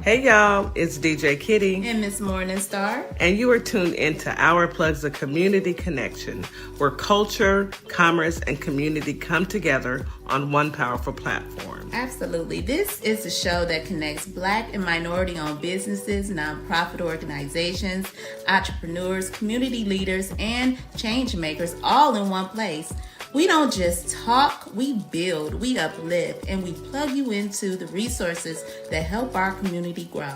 Hey y'all, it's DJ Kitty. And Miss Morningstar. And you are tuned into Our Plugs of Community Connection, where culture, commerce, and community come together on one powerful platform. Absolutely. This is a show that connects Black and minority-owned businesses, nonprofit organizations, entrepreneurs, community leaders, and change makers all in one place. We don't just talk, we build, we uplift, and we plug you into the resources that help our community grow.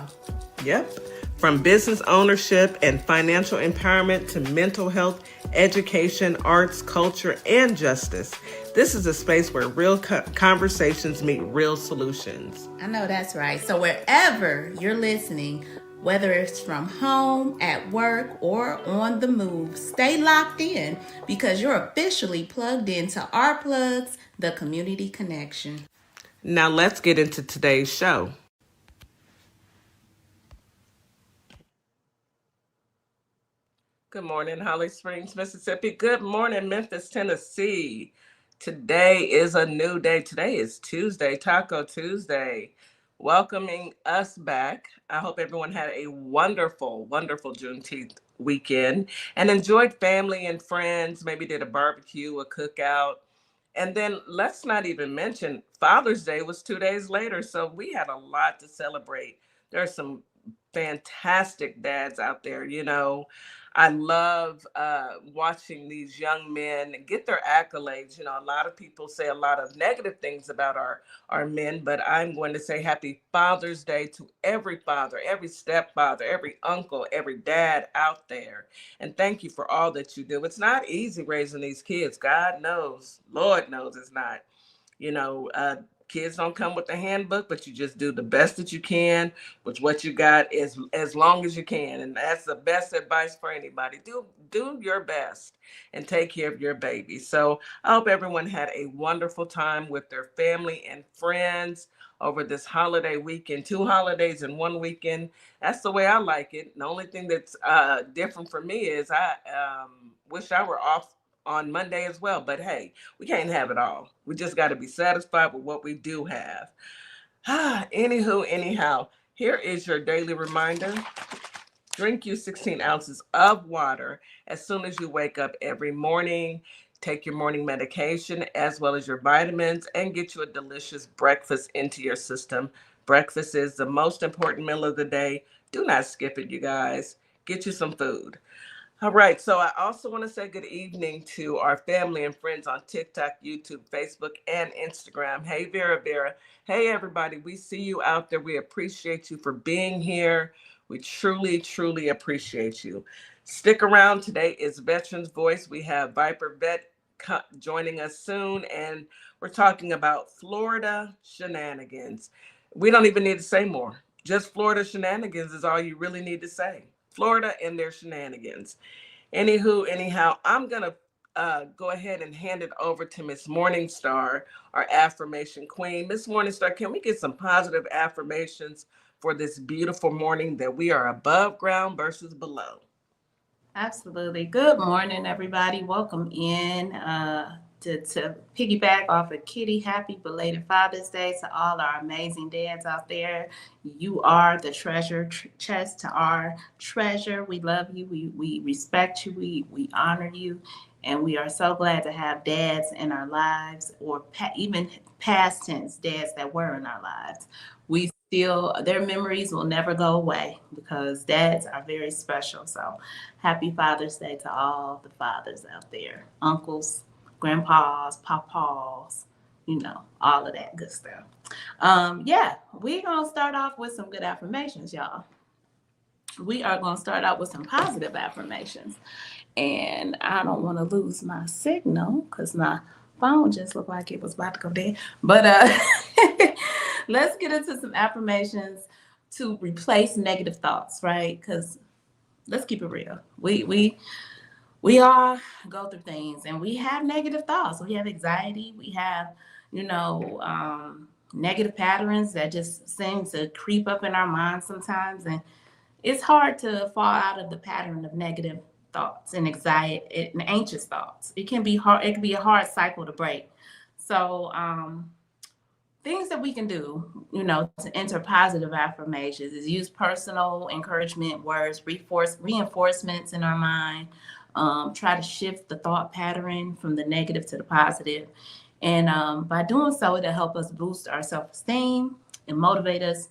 Yep. From business ownership and financial empowerment to mental health, education, arts, culture, and justice, this is a space where real conversations meet real solutions. I know that's right. So wherever you're listening, whether it's from home, at work, or on the move, stay locked in because you're officially plugged into Our Plugs, the Community Connection. Now let's get into today's show. Good morning, Holly Springs, Mississippi. Good morning, Memphis, Tennessee. Today is a new day. Today is Tuesday, Taco Tuesday. Welcoming us back. I hope everyone had a wonderful, wonderful Juneteenth weekend and enjoyed family and friends, maybe did a barbecue, a cookout. And then let's not even mention Father's Day was 2 days later. So we had a lot to celebrate. There are some fantastic dads out there, you know. I love watching these young men get their accolades. You know, a lot of people say a lot of negative things about our men, but I'm going to say happy Father's Day to every father, every stepfather, every uncle, every dad out there. And thank you for all that you do. It's not easy raising these kids. God knows, Lord knows it's not. You know, kids don't come with a handbook, but you just do the best that you can with what you got as long as you can. And that's the best advice for anybody. Do your best and take care of your baby. So I hope everyone had a wonderful time with their family and friends over this holiday weekend. 2 holidays in 1 weekend. That's the way I like it. The only thing that's different for me is I wish I were off on Monday as well. But hey, we can't have it all. We just got to be satisfied with what we do have. Anywho, anyhow, here is your daily reminder. Drink you 16 ounces of water as soon as you wake up every morning. Take your morning medication as well as your vitamins and get you a delicious breakfast into your system. Breakfast is the most important meal of the day. Do not skip it, you guys. Get you some food. All right, so I also want to say good evening to our family and friends on TikTok, YouTube, Facebook, and Instagram. Hey, Vera. Hey, everybody. We see you out there. We appreciate you for being here. We truly, truly appreciate you. Stick around. Today is Veterans Voice. We have Viper Vet joining us soon, and we're talking about Florida shenanigans. We don't even need to say more. Just Florida shenanigans is all you really need to say. Florida and their shenanigans. Anywho, anyhow, I'm going to go ahead and hand it over to Miss Morningstar, our affirmation queen. Miss Morningstar, can we get some positive affirmations for this beautiful morning that we are above ground versus below? Absolutely. Good morning, everybody. Welcome in to piggyback off of Kitty. Happy belated Father's Day to all our amazing dads out there. You are the treasure chest to our treasure. We love you. We respect you. We honor you. And we are so glad to have dads in our lives, or even past tense dads that were in our lives. We still, their memories will never go away because dads are very special. So happy Father's Day to all the fathers out there, uncles, grandpas, papas, you know, all of that good stuff. We're going to start off with some good affirmations, y'all. We are going to start out with some positive affirmations. And I don't want to lose my signal because my phone just looked like it was about to go dead. But let's get into some affirmations to replace negative thoughts, right? Because let's keep it real. We all go through things and we have negative thoughts. We have anxiety. We have, negative patterns that just seem to creep up in our minds sometimes. And it's hard to fall out of the pattern of negative thoughts and anxiety and anxious thoughts. It can be hard. It can be a hard cycle to break. So things that we can do, to enter positive affirmations is use personal encouragement words, reinforcements in our mind, try to shift the thought pattern from the negative to the positive. And by doing so, it'll help us boost our self esteem and motivate us,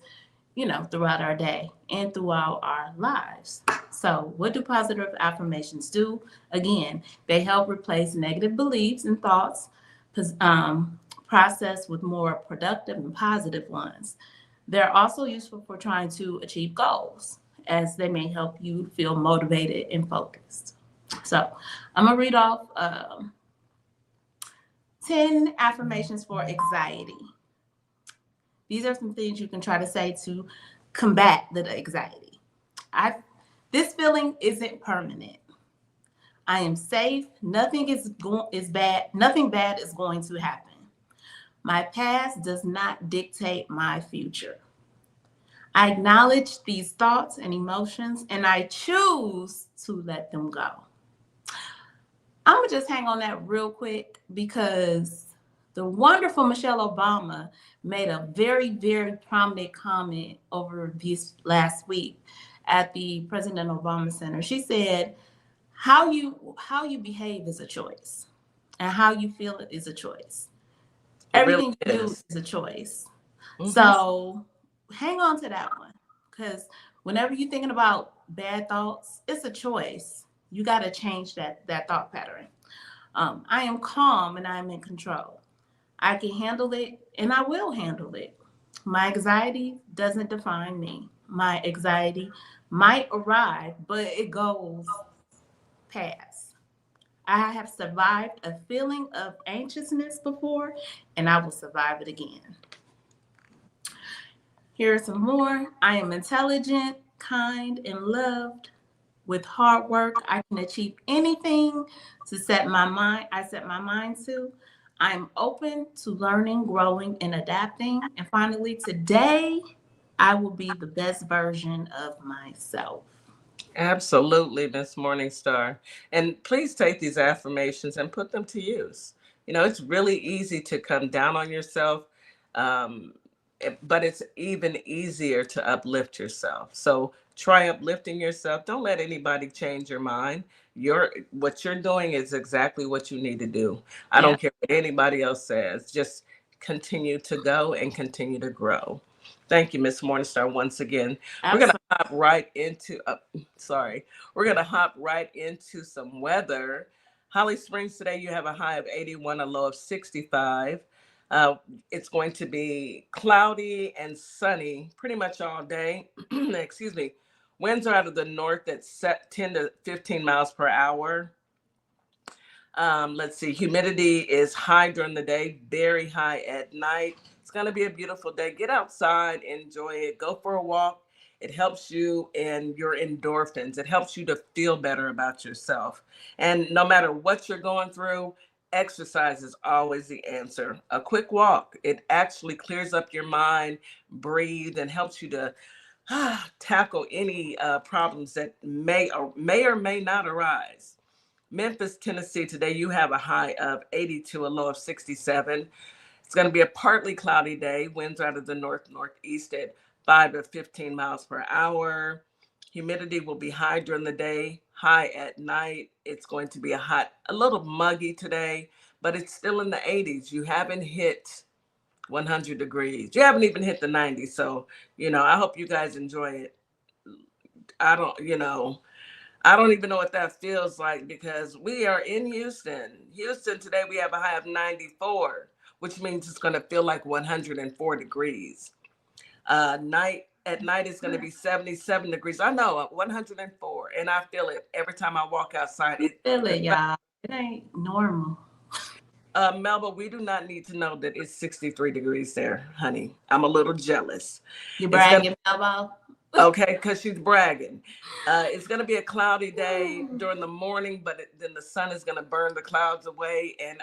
throughout our day and throughout our lives. So, what do positive affirmations do? Again, they help replace negative beliefs and thoughts, process with more productive and positive ones. They're also useful for trying to achieve goals, as they may help you feel motivated and focused. So, I'm going to read off 10 affirmations for anxiety. These are some things you can try to say to combat the anxiety. This feeling isn't permanent. I am safe. Nothing bad is going to happen. My past does not dictate my future. I acknowledge these thoughts and emotions and I choose to let them go. I'm going to just hang on that real quick because the wonderful Michelle Obama made a very, very prominent comment over this last week at the President Obama Center. She said, how you behave is a choice, and how you feel is a choice. It really Everything you do is. is a choice. Mm-hmm. So hang on to that one, because whenever you're thinking about bad thoughts, it's a choice. You got to change that thought pattern. I am calm and I'm in control. I can handle it and I will handle it. My anxiety doesn't define me. My anxiety might arrive, but it goes past. I have survived a feeling of anxiousness before, and I will survive it again. Here are some more. I am intelligent, kind, and loved. With hard work, I can achieve anything I set my mind to. I'm open to learning, growing, and adapting. And finally, today, I will be the best version of myself. Absolutely, Miss Morningstar. And please take these affirmations and put them to use. It's really easy to come down on yourself, um, but it's even easier to uplift yourself. So try uplifting yourself. Don't let anybody change your mind. What you're doing is exactly what you need to do. I Yeah, don't care what anybody else says. Just continue to go and continue to grow. Thank you, Miss Morningstar, once again. We're gonna absolutely. hop right into. Sorry, we're gonna hop right into some weather. Holly Springs today, you have a high of 81, a low of 65. Uh, it's going to be cloudy and sunny pretty much all day. Excuse me. Winds are out of the north at set 10 to 15 miles per hour. Let's see, humidity is high during the day, very high at night. It's going to be a beautiful day. Get outside, enjoy it, go for a walk. It helps you in your endorphins. It helps you to feel better about yourself. And no matter what you're going through, exercise is always the answer. A quick walk, it actually clears up your mind, breathe, and helps you to tackle any problems that may or may not arise. Memphis, Tennessee, today you have a high of 82, a low of 67. It's going to be a partly cloudy day. Winds out of the northeast at 5 to 15 miles per hour. Humidity will be high during the day, high at night. It's going to be a little muggy today, but it's still in the 80s. You haven't hit 100 degrees. You haven't even hit the 90s. So, I hope you guys enjoy it. I don't, you know, I don't even know what that feels like because we are in Houston. Houston today we have a high of 94, which means it's going to feel like 104 degrees. At night it's going to be 77 degrees. I know 104, and I feel it every time I walk outside. You feel it, y'all. It ain't normal. Melba, we do not need to know that it's 63 degrees there, honey. I'm a little jealous. You It's gonna bragging, Melbo? Okay, because she's bragging. It's going to be a cloudy day during the morning, but then the sun is going to burn the clouds away. And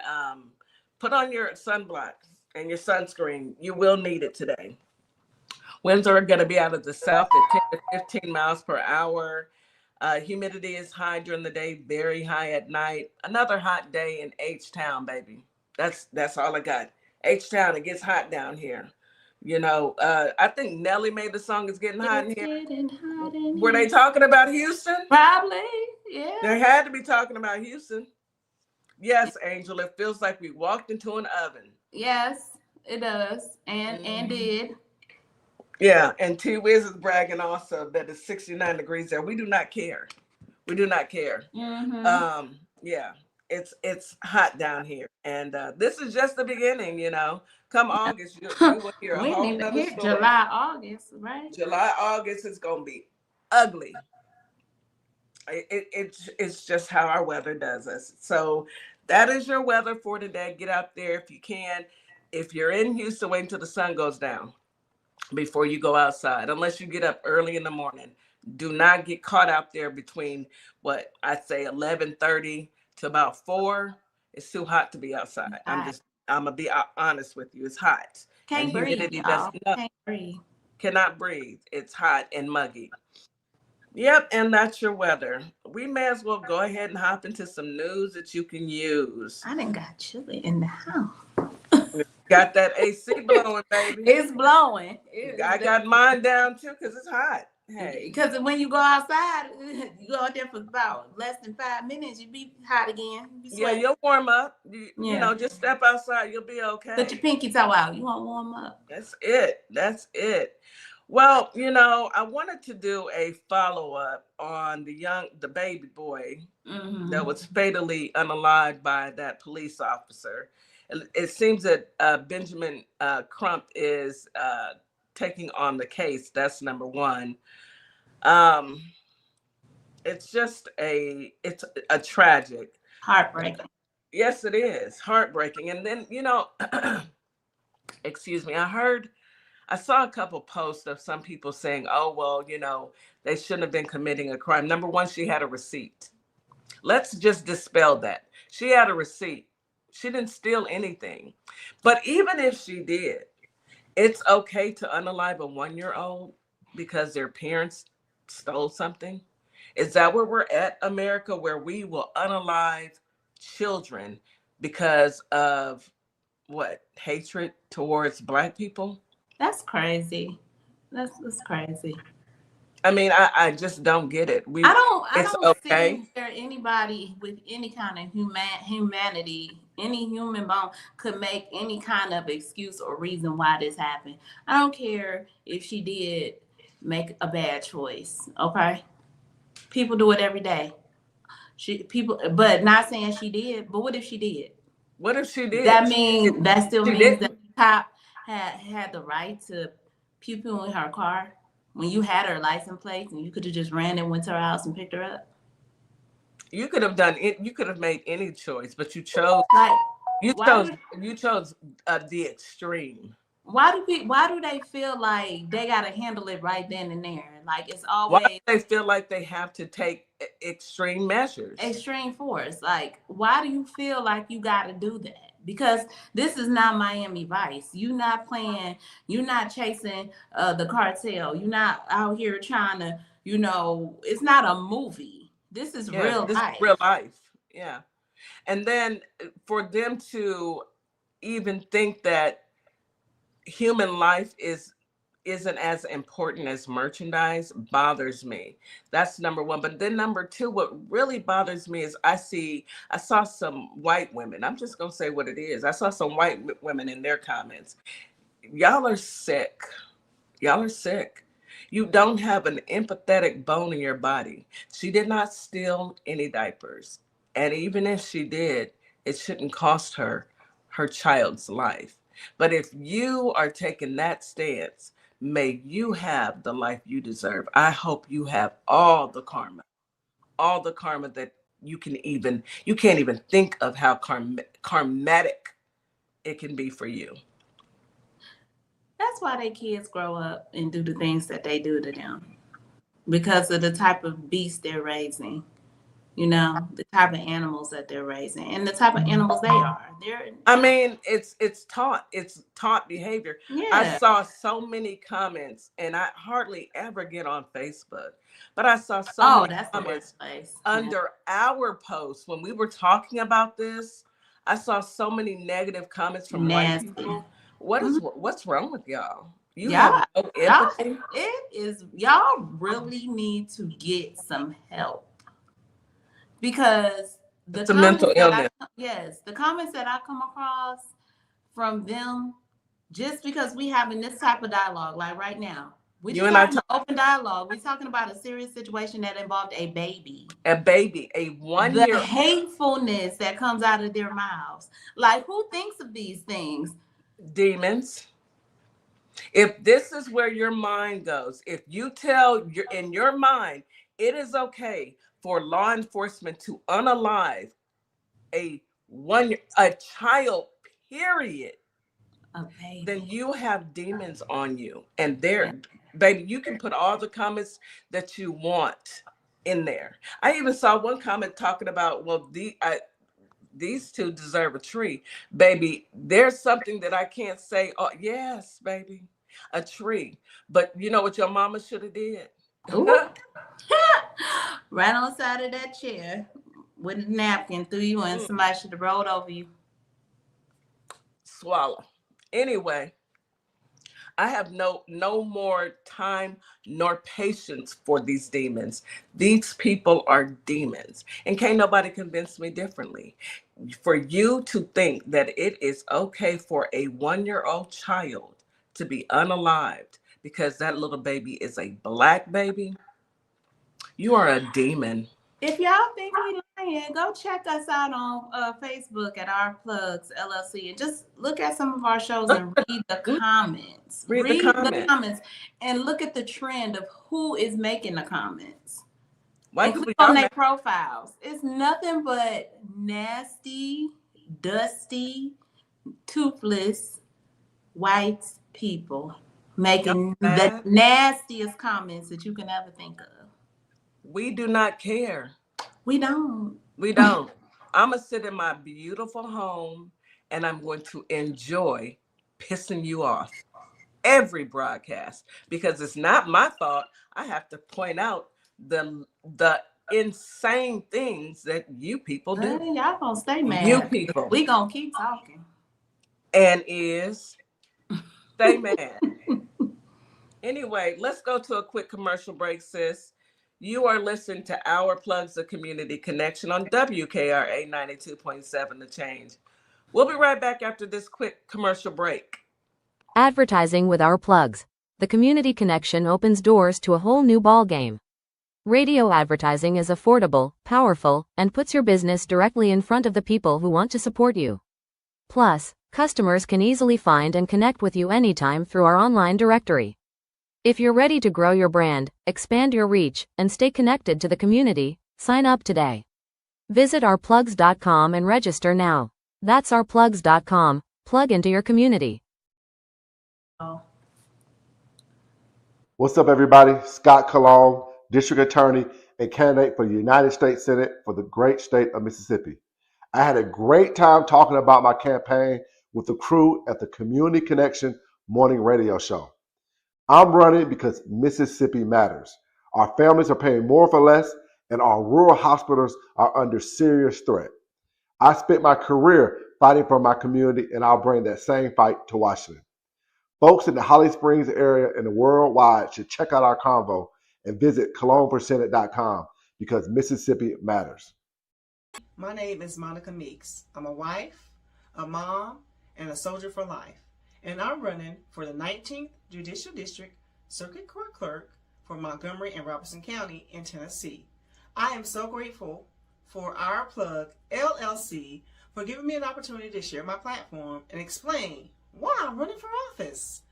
put on your sunblock and your sunscreen. You will need it today. Winds are going to be out of the south at 10 to 15 miles per hour. Humidity is high during the day, very high at night. Another hot day in H Town, baby. That's all I got. H-Town, it gets hot down here. I think Nelly made the song "It's Getting Hot in It's Here." getting hot in Were they here. talking about Houston? Probably, yeah. They had to be talking about Houston. Yes, Angel, it feels like we walked into an oven. Yes, it does, and Mhm. did. Yeah, and T Wiz is bragging also that it's 69 degrees there. We do not care. We do not care. Mm-hmm. Yeah, it's hot down here, and this is just the beginning. Come August, you will hear a We didn't whole even nother hit story. July, August, right? July, August is gonna be ugly. It's just how our weather does us. So that is your weather for today. Get out there if you can. If you're in Houston, wait until the sun goes down before you go outside, unless you get up early in the morning. Do not get caught out there between what I say 11:30 to about 4. It's too hot to be outside. I I'm gonna be honest with you. It's hot and can't breathe, humidity does y'all. not Can't breathe. cannot breathe. It's hot and muggy. Yep, and that's your weather. We may as well go ahead and hop into some news that you can use. I didn't got chilly in the house. Got that AC blowing, baby. It's blowing. It's I got mine down too because it's hot. Hey, because when you go outside, you go out there for about less than 5 minutes, you be hot again. You be yeah, sweating. you'll warm up. Yeah. Just step outside. You'll be Put your okay. pinky toe out. You want to warm up? That's it. That's it. Well, I wanted to do a follow up on the baby boy that Mm-hmm. was fatally unalived by that police officer. It seems that Benjamin Crump is taking on the case. That's number one. Um, it's a tragic. Heartbreaking. Yes, it is heartbreaking. And then excuse me, I saw a couple posts of some people saying, "Oh well, they shouldn't have been committing a crime." Number one, she had a receipt. Let's just dispel that. She had a receipt. She didn't steal anything. But even if she did, it's okay to unalive a 1-year old because their parents stole something. Is that where we're at, America, where we will unalive children because of what? Hatred towards Black people? That's crazy. That's crazy. I mean, I just don't get it. I It's don't okay. see where anybody with any kind of humanity, any human bone, could make any kind of excuse or reason why this happened. I don't care if she did make a bad choice. Okay, people do it every day. But not saying she did. But what if she did? What if she did? That still She means that didn't. the cop had the right to pew pew in her car when you had her license plates and you could have just ran and went to her house and picked her up. You could have done it. You could have made any choice, but you chose. Like, You why chose. do You chose the extreme. why do they feel like they gotta handle it right then and there? Like it's Why do always they feel like they have to take extreme measures? extreme force. Like, why do you feel like you gotta do that? Because this is not Miami Vice. You not playing. You're not chasing the cartel. You're not out here trying to. It's not a movie. This is Yeah, real this is real life. life. Yeah, and then for them to even think that human life isn't as important as merchandise bothers me. That's number one. But then number two, what really bothers me is I saw some white women. I'm just gonna say what it is. I saw some white women in their comments. Y'all are sick. Y'all are sick. You don't have an empathetic bone in your body. She did not steal any diapers. And even if she did, it shouldn't cost her child's life. But if you are taking that stance, may you have the life you deserve. I hope you have all the karma that you can't even think of how karmatic it can be for you. That's why they kids grow up and do the things that they do to them because of the type of beast they're raising. The type of animals that they're raising and the type of animals they are. They're I mean, it's taught behavior. I yeah. saw so many comments, and I hardly ever get on Facebook, but I saw so Oh, many that's the comments worst place. Yeah. under our post when we were talking about this. I saw so many negative comments from white Nasty. people. Mhm. What's wrong with y'all? You have Y'all, no y'all, empathy. y'all really need to get some help because It's a mental illness. the comments that I come across from them, just because we having this type of dialogue, like right now, we're You just and I having an talk open dialogue. We're talking about a serious situation that involved a baby. a baby, a one The year hatefulness that comes out of their mouths. Like, who thinks of these things? demons. If this is where your mind goes, if you tell your in your mind it is okay for law enforcement to unalive a child, period, A then baby. you have demons on you. And there, Yeah. baby, you can put all the comments that you want in there. I even saw one comment talking about, well, these two deserve a tree. Baby, there's something that I can't say. Oh, yes, baby, a tree. But you know what your mama should have did? Ooh. Right on the side of that chair with a napkin threw you and somebody should have rolled over you. Swallow. Anyway, I have no more time nor patience for these demons. These people are demons, and can't nobody convince me differently. For you to think that it is okay for a 1-year-old child to be unalived because that little baby is a black baby, you are a demon. If y'all think we lying, go check us out on Facebook at Our Plugs LLC and just look at some of our shows and read the comments. Read the Read the comment. comments and look at the trend of who is making the comments. White And people, click y'all on their make profiles. It's nothing but nasty, dusty, toothless white people y'all making the mad. nastiest comments that you can ever think of. We do not care. We don't. We don't. I'm going to sit in my beautiful home and I'm going to enjoy pissing you off every broadcast because it's not my fault. I have to point out the insane things that you people do. Y'all gonna stay You mad. people. We gonna keep talking. And is stay mad. Anyway, let's go to a quick commercial break, sis. You are listening to Our Plugs of Community Connection on WKRA 92.7 The Change. We'll be right back after this quick commercial break. Advertising with Our Plugs. The community connection opens doors to a whole new ballgame. Radio advertising is affordable, powerful, and puts your business directly in front of the people who want to support you. Plus, customers can easily find and connect with you anytime through our online directory. If you're ready to grow your brand, expand your reach, and stay connected to the community, sign up today. Visit ourplugs.com and register now. That's ourplugs.com. Plug into your community. Oh. What's up, everybody? Scott Cologne, District Attorney and candidate for the United States Senate for the great state of Mississippi. I had a great time talking about my campaign with the crew at the Community Connection morning radio show. I'm running because Mississippi matters. Our families are paying more for less, and our rural hospitals are under serious threat. I spent my career fighting for my community, and I'll bring that same fight to Washington. Folks in the Holly Springs area and worldwide should check out our convo and visit cologneforsenate.com because Mississippi matters. My name is Monica Meeks. I'm a wife, a mom, and a soldier for life. And I'm running for the 19th Judicial District Circuit Court Clerk for Montgomery and Robertson County in Tennessee. I am so grateful for Our Plug LLC for giving me an opportunity to share my platform and explain why I'm running for office.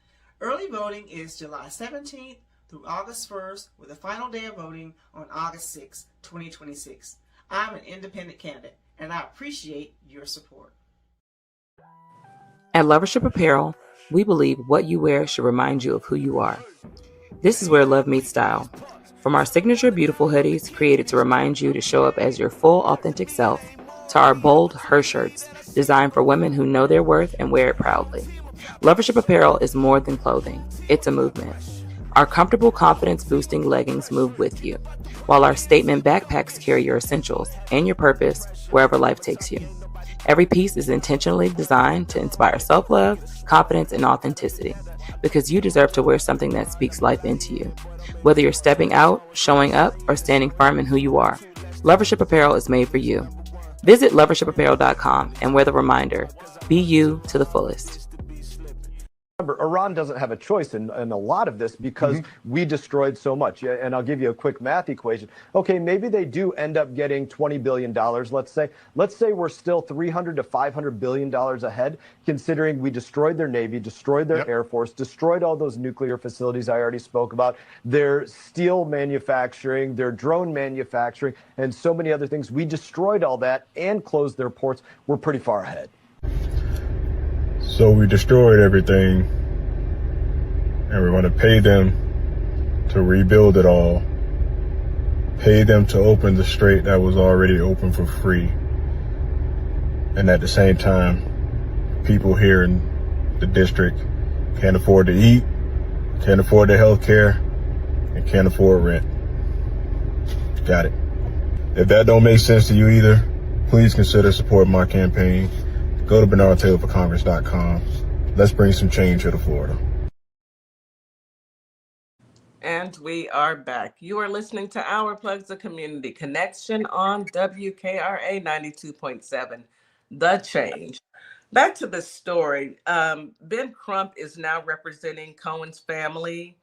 Early voting is July 17th through August 1st, with the final day of voting on August 6, 2026. I'm an independent candidate, and I appreciate your support. At Lovership Apparel, we believe what you wear should remind you of who you are. This is where love meets style. From our signature beautiful hoodies created to remind you to show up as your full authentic self, to our bold her shirts designed for women who know their worth and wear it proudly. Lovership Apparel is more than clothing, it's a movement. Our comfortable confidence-boosting leggings move with you, while our statement backpacks carry your essentials and your purpose wherever life takes you. Every piece is intentionally designed to inspire self-love, confidence, and authenticity, because you deserve to wear something that speaks life into you. Whether you're stepping out, showing up, or standing firm in who you are, Lovership Apparel is made for you. Visit lovershipapparel.com and wear the reminder, be you to the fullest. Remember, Iran doesn't have a choice in a lot of this because we destroyed so much. And I'll give you a quick math equation. Okay, maybe they do end up getting $20 billion, let's say. Let's say we're still $300 to $500 billion ahead, considering we destroyed their Navy, destroyed their Air Force, destroyed all those nuclear facilities I already spoke about, their steel manufacturing, their drone manufacturing, and so many other things. We destroyed all that and closed their ports. We're pretty far ahead. So we destroyed everything, and we're going to pay them to rebuild it all, pay them to open the strait that was already open for free. And at the same time, people here in the district can't afford to eat, can't afford their health care, and can't afford rent. Got it. If that don't make sense to you either, please consider supporting my campaign. Go to BernardTaylorForCongress.com. Let's bring some change here to Florida. And we are back. You are listening to Our Plugs, the Community Connection on WKRA 92.7, The Change. Back to the story. Ben Crump is now representing Cohen's family,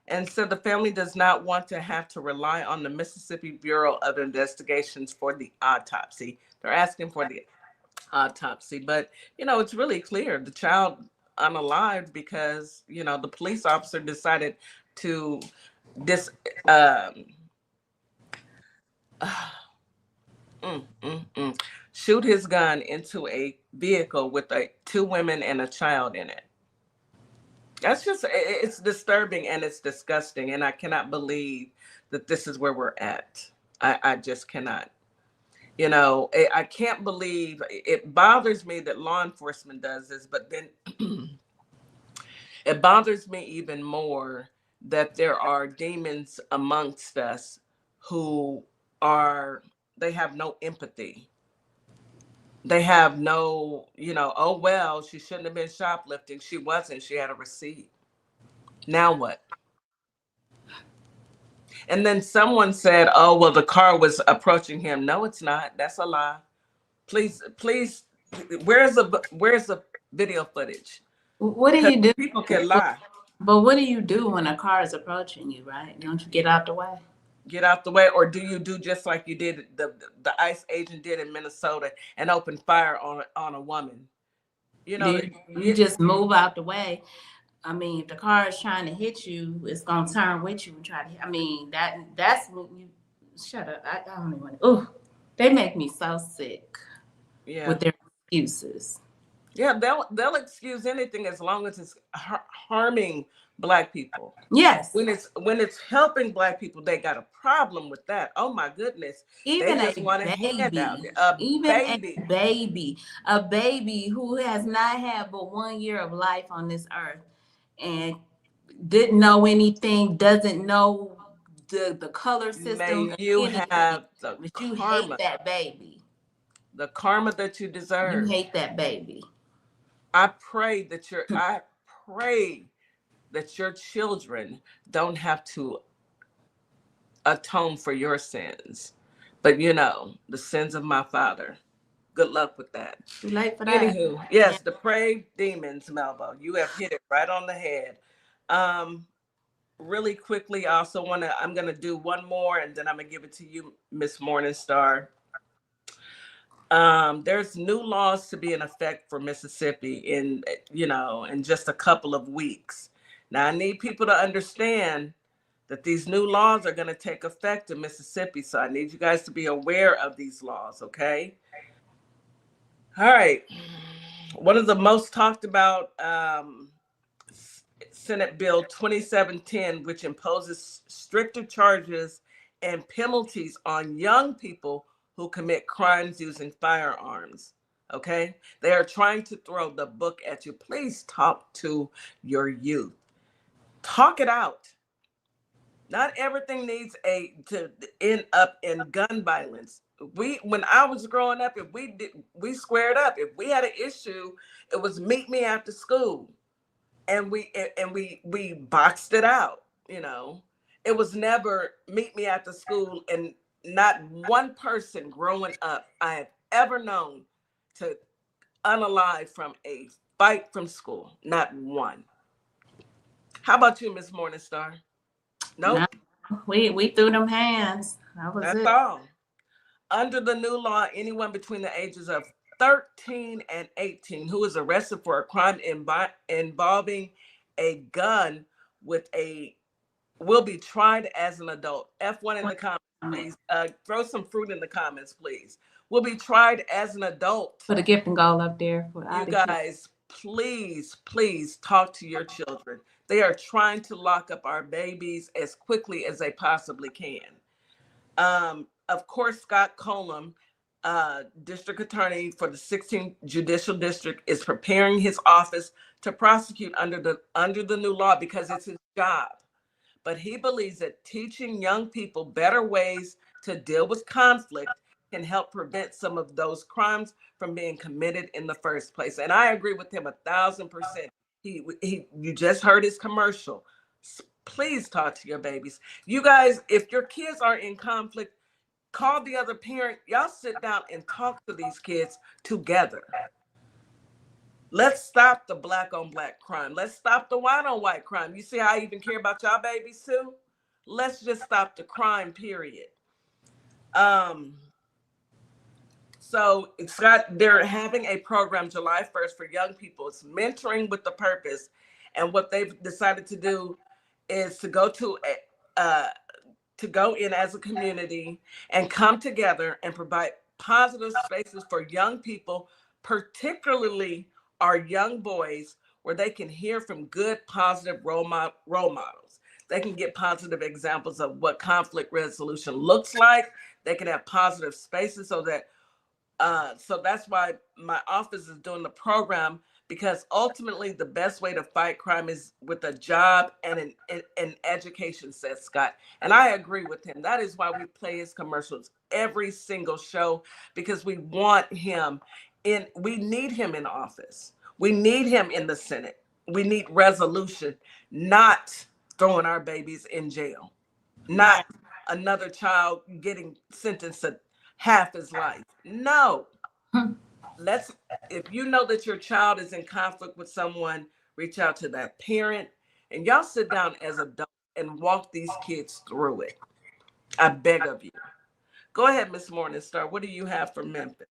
and so the family does not want to have to rely on the Mississippi Bureau of Investigations for the autopsy. They're asking for the autopsy, but it's really clear the child unalived because the police officer decided to shoot his gun into a vehicle with two women and a child in it. That's just, it's disturbing and it's disgusting, and I cannot believe that this is where we're at. I just cannot. I can't believe, it bothers me that law enforcement does this, but then it bothers me even more that there are demons amongst us who they have no empathy. They have no, oh, well, she shouldn't have been shoplifting. She wasn't. She had a receipt. Now what? And then someone said, oh, well, the car was approaching him. No, it's not. That's a lie. Please, where's the video footage? What do you do? People can lie. But what do you do when a car is approaching you, right? Don't you get out the way? Get out the way, or do you do just like you did the ICE agent did in Minnesota and open fire on a woman? You just move out the way. I mean, if the car is trying to hit you, it's gonna turn with you and try to hit. I mean, that's when you shut up. I don't even want to. Oh, they make me so sick with their excuses. Yeah, they'll excuse anything as long as it's harming Black people. Yes. When it's helping Black people, they got a problem with that. Oh my goodness. Even they just want a handout. A baby who has not had but 1 year of life on this earth and didn't know anything, doesn't know the color system. You have but you hate that baby. The karma that you deserve. You hate that baby. I pray that your children don't have to atone for your sins, but the sins of my father. Good luck with that. Too late for that. Anywho, yes, the depraved demons, Melba. You have hit it right on the head. Really quickly, I'm gonna do one more, and then I'm gonna give it to you, Miss Morningstar. There's new laws to be in effect for Mississippi in just a couple of weeks. Now I need people to understand that these new laws are going to take effect in Mississippi. So I need you guys to be aware of these laws, okay? All right. One of the most talked about Senate Bill 2710, which imposes stricter charges and penalties on young people who commit crimes using firearms. Okay? They are trying to throw the book at you. Please talk to your youth. Talk it out. Not everything needs to end up in gun violence. When I was growing up, if we squared up. If we had an issue, it was meet me after school, and we boxed it out. You know, it was never meet me after school, and not one person growing up I have ever known to unalive from a fight from school. Not one. How about you, Miss Morningstar? No, Nope. we threw them hands. That was That's it. all. Under the new law, anyone between the ages of 13 and 18 who is arrested for a crime involving a gun with a will be tried as an adult. F1 in the comments, please. Throw some fruit in the comments, please. Will be tried as an adult. Put a gift and goal up there for You guys, please talk to your children. They are trying to lock up our babies as quickly as they possibly can. Of course, Scott Colum, district attorney for the 16th Judicial District, is preparing his office to prosecute under the new law because it's his job. But he believes that teaching young people better ways to deal with conflict can help prevent some of those crimes from being committed in the first place. And I agree with him 1,000%. You just heard his commercial. Please talk to your babies. You guys, if your kids are in conflict, call the other parent. Y'all sit down and talk to these kids together. Let's stop the black on black crime. Let's stop the white on white crime. You see how I even care about y'all babies too? Let's just stop the crime, period. So Scott, they're having a program July 1st for young people. It's mentoring with the purpose. And what they've decided to do is to go in as a community and come together and provide positive spaces for young people, particularly our young boys, where they can hear from good, positive role models. They can get positive examples of what conflict resolution looks like. They can have positive spaces so that's why my office is doing the program, because ultimately the best way to fight crime is with a job and an education, says Scott. And I agree with him. That is why we play his commercials every single show, because we want him we need him in office. We need him in the Senate. We need resolution, not throwing our babies in jail, not another child getting sentenced to half his life. No. If you know that your child is in conflict with someone, reach out to that parent, and y'all sit down as adults and walk these kids through it. I beg of you. Go ahead, Miss Morningstar. What do you have for Memphis?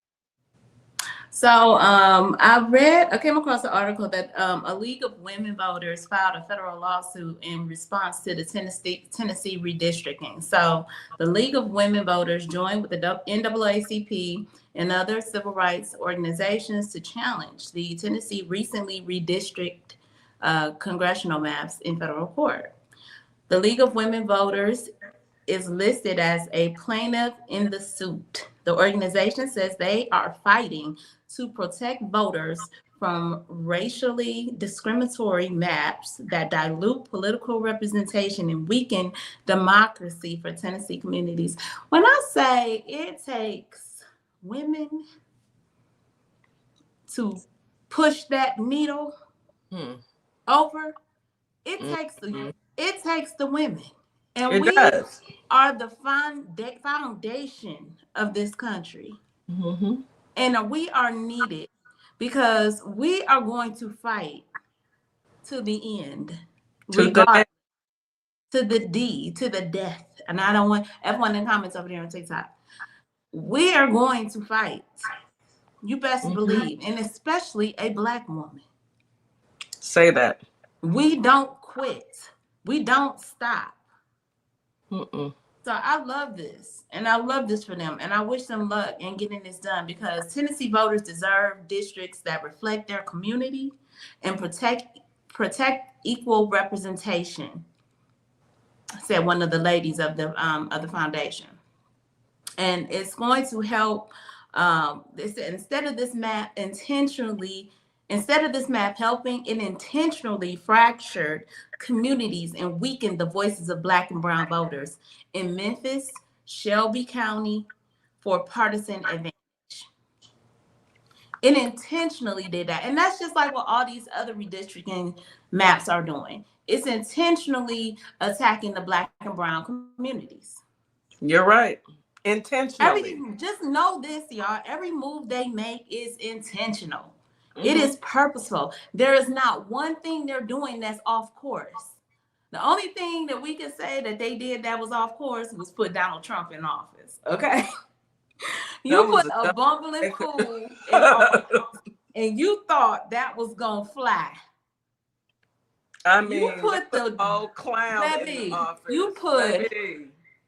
So I came across an article that a League of Women Voters filed a federal lawsuit in response to the Tennessee redistricting. So the League of Women Voters joined with the NAACP and other civil rights organizations to challenge the Tennessee recently redistricted congressional maps in federal court. The League of Women Voters is listed as a plaintiff in the suit. The organization says they are fighting to protect voters from racially discriminatory maps that dilute political representation and weaken democracy for Tennessee communities. When I say it takes women to push that needle over, it takes the women. And we are the foundation of this country. Mm-hmm. And we are needed because we are going to fight to the end, to the death. And I don't want everyone in the comments over there on TikTok. We are going to fight. You best believe, and especially a Black woman. Say that. We don't quit. We don't stop. So I love this, and I love this for them, and I wish them luck in getting this done, because Tennessee voters deserve districts that reflect their community and protect equal representation, said one of the ladies of the foundation. And it's going to help. Instead of this map helping, it intentionally fractured communities and weakened the voices of Black and brown voters in Memphis, Shelby County, for partisan advantage. It intentionally did that. And that's just like what all these other redistricting maps are doing. It's intentionally attacking the Black and brown communities. You're right. Intentionally. Just know this, y'all. Every move they make is intentional. Mm-hmm. It is purposeful. There is not one thing they're doing that's off course. The only thing that we can say that they did that was off course was put Donald Trump in office. Okay? You put a bumbling fool in office, and you thought that was gonna fly. I mean, you put the old clown baby, in the office.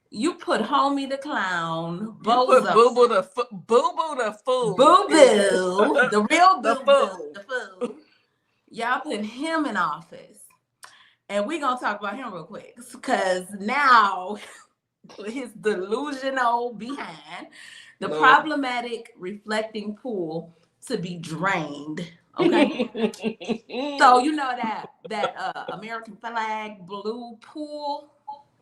You put homie the clown, Bozo. You put Boo Boo the fool. Boo Boo, the real Boo Boo, the fool. Y'all put him in office. And we're going to talk about him real quick. Because now his delusional behind, the problematic reflecting pool to be drained. Okay. So you know that American flag blue pool,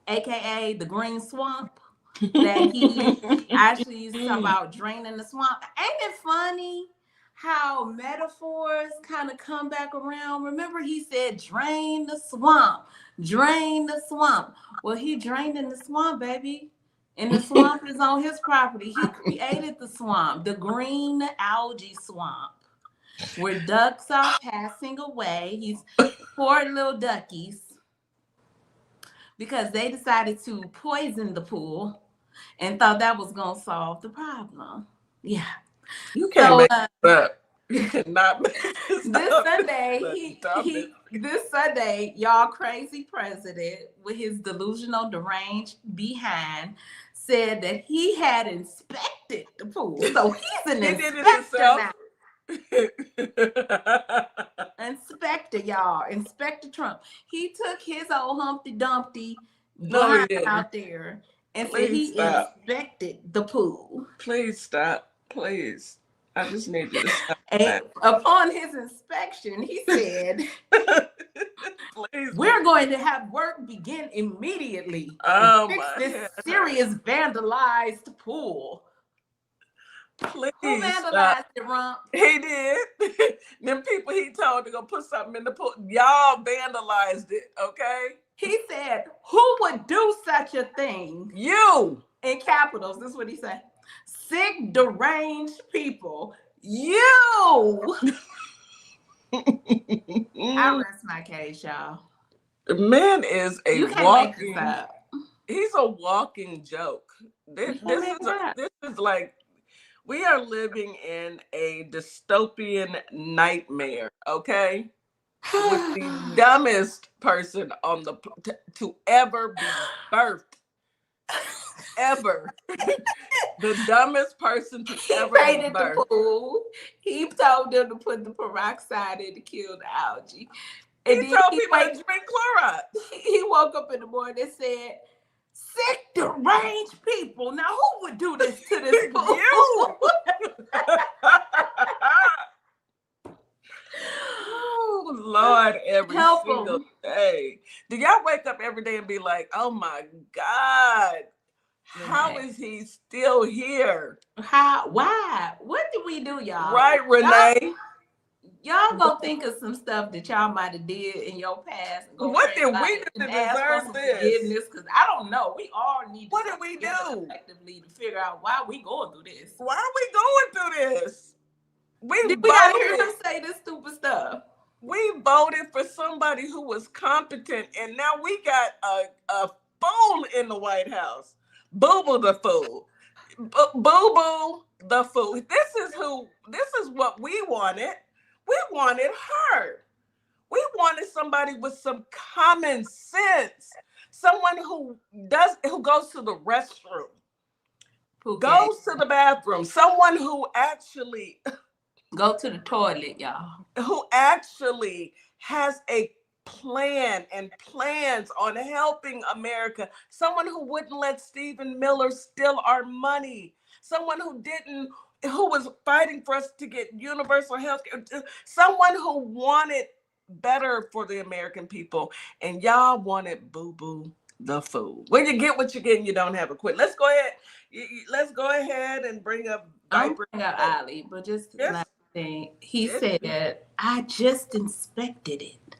aka the green swamp, that he actually used to talk about draining the swamp. Ain't it funny how metaphors kind of come back around? Remember, he said drain the swamp, drain the swamp. Well, he drained in the swamp, baby. And the swamp is on his property. He created the swamp, the green algae swamp, where ducks are passing away. He's poor little duckies, because they decided to poison the pool and thought that was going to solve the problem. Yeah. You can't make this up. You cannot make this This Sunday, y'all crazy president with his delusional, deranged behind said that he had inspected the pool. So he's an inspector now. Inspector, y'all. Inspector Trump. He took his old Humpty Dumpty out there and said he inspected the pool. Please stop. Please. I just need you to stop. Upon his inspection, he said, we're going to have work begin immediately and fix this serious vandalized pool. Please. Who vandalized it, Rump? He did. Them people he told to go put something in the pool, y'all vandalized it, okay? He said, who would do such a thing? You. In capitals, this is what he said. Sick, deranged people. You. I rest my case, y'all. The man is a walking. He's a walking joke. This is like, we are living in a dystopian nightmare, okay? With the dumbest person on to ever be birthed. Ever. The dumbest person to ever be birthed. The pool. He told them to put the peroxide in to kill the algae. And he told people to drink Clorox. He woke up in the morning and said, sick, deranged people. Now, who would do this to this pool? You. Oh, Lord, every single day. Do y'all wake up every day and be like, oh my God, how is he still here? How? Why? What did we do, y'all? Right, Renee? Y'all gonna think of some stuff that y'all might have did in your past. What did we do to deserve this? Because I don't know. We all need to what did we do collectively to figure out why we going through this. Why are we going through this? We gotta hear him say this stupid stuff. We voted for somebody who was competent, and now we got a fool in the White House. Boo Boo the fool. Boo Boo the fool. This is what we wanted. We wanted her. We wanted somebody with some common sense. Someone who goes to the restroom. Who goes to the bathroom. Someone who actually go to the toilet, y'all. Who actually has a plan and plans on helping America. Someone who wouldn't let Stephen Miller steal our money. Someone who was fighting for us to get universal health care. Someone who wanted better for the American people. And y'all wanted Boo Boo the fool. When you get what you get and you don't have a quit. Let's go ahead. Let's go ahead and bring up Viper. I'm bring up Ali, but just Yes. last thing. He Yes. said, I just inspected it.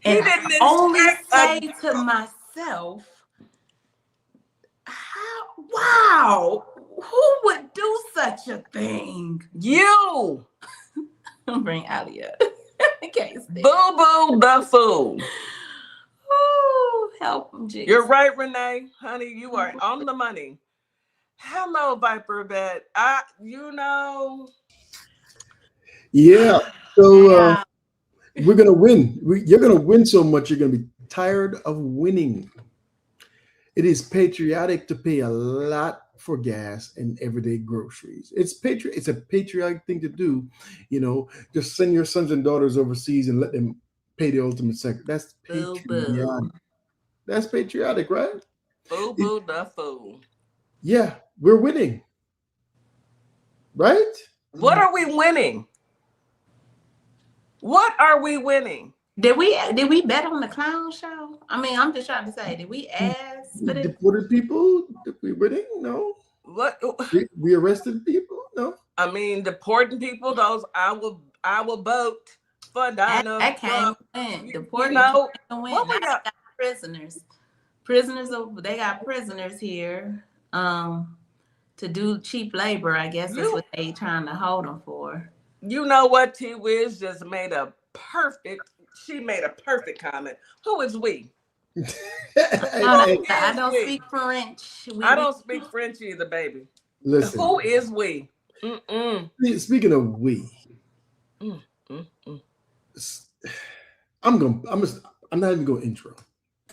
He And didn't I only inspect say to myself, wow, who would do such a thing? you. Bring Ali up. I can't stand. Boo boo the fool. Ooh, help him, Jesus. You're right, Renee. Honey, you are on the money. Hello, Viper Bet. Yeah. So we're gonna win. You're gonna win so much you're gonna be tired of winning. It is patriotic to pay a lot for gas and everyday groceries. It's a patriotic thing to do. You know, just send your sons and daughters overseas and let them pay the ultimate sacrifice. That's patriotic. Boo. That's patriotic, right? Boo boo the fool. Yeah, we're winning. Right? What are we winning? What are we winning? Did we bet on the clown show? I mean, I'm just trying to say, did we ask for this? Deported people? Did we winning? No. What? We arrested people? No. I mean, deporting people. Those I will vote for Donald That can't Trump. win. You Deporting know, can't win. what we Now got? they got prisoners. Prisoners over. They got prisoners here. To do cheap labor. I guess that's what they trying to hold them for. You know what? T Wiz just made a perfect. She made a perfect comment. Who is we? I don't speak French. I don't speak French either, baby. Listen. Who is we? Speaking of we, I'm not even going to intro.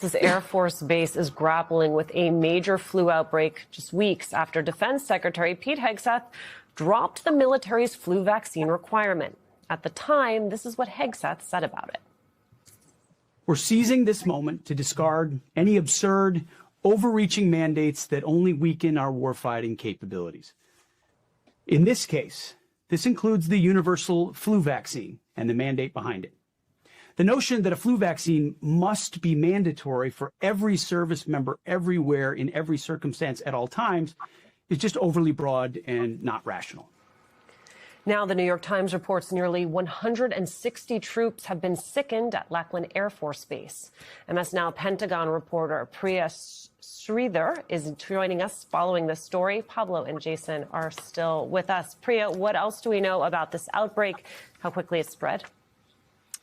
This Air Force Base is grappling with a major flu outbreak just weeks after Defense Secretary Pete Hegseth dropped the military's flu vaccine requirement. At the time, this is what Hegseth said about it. We're seizing this moment to discard any absurd, overreaching mandates that only weaken our warfighting capabilities. In this case, this includes the universal flu vaccine and the mandate behind it. The notion that a flu vaccine must be mandatory for every service member everywhere in every circumstance at all times is just overly broad and not rational. Now, the New York Times reports nearly 160 troops have been sickened at Lackland Air Force Base. MS Now Pentagon reporter Priya Sridhar is joining us following this story. Pablo and Jason are still with us. Priya, what else do we know about this outbreak, how quickly it spread?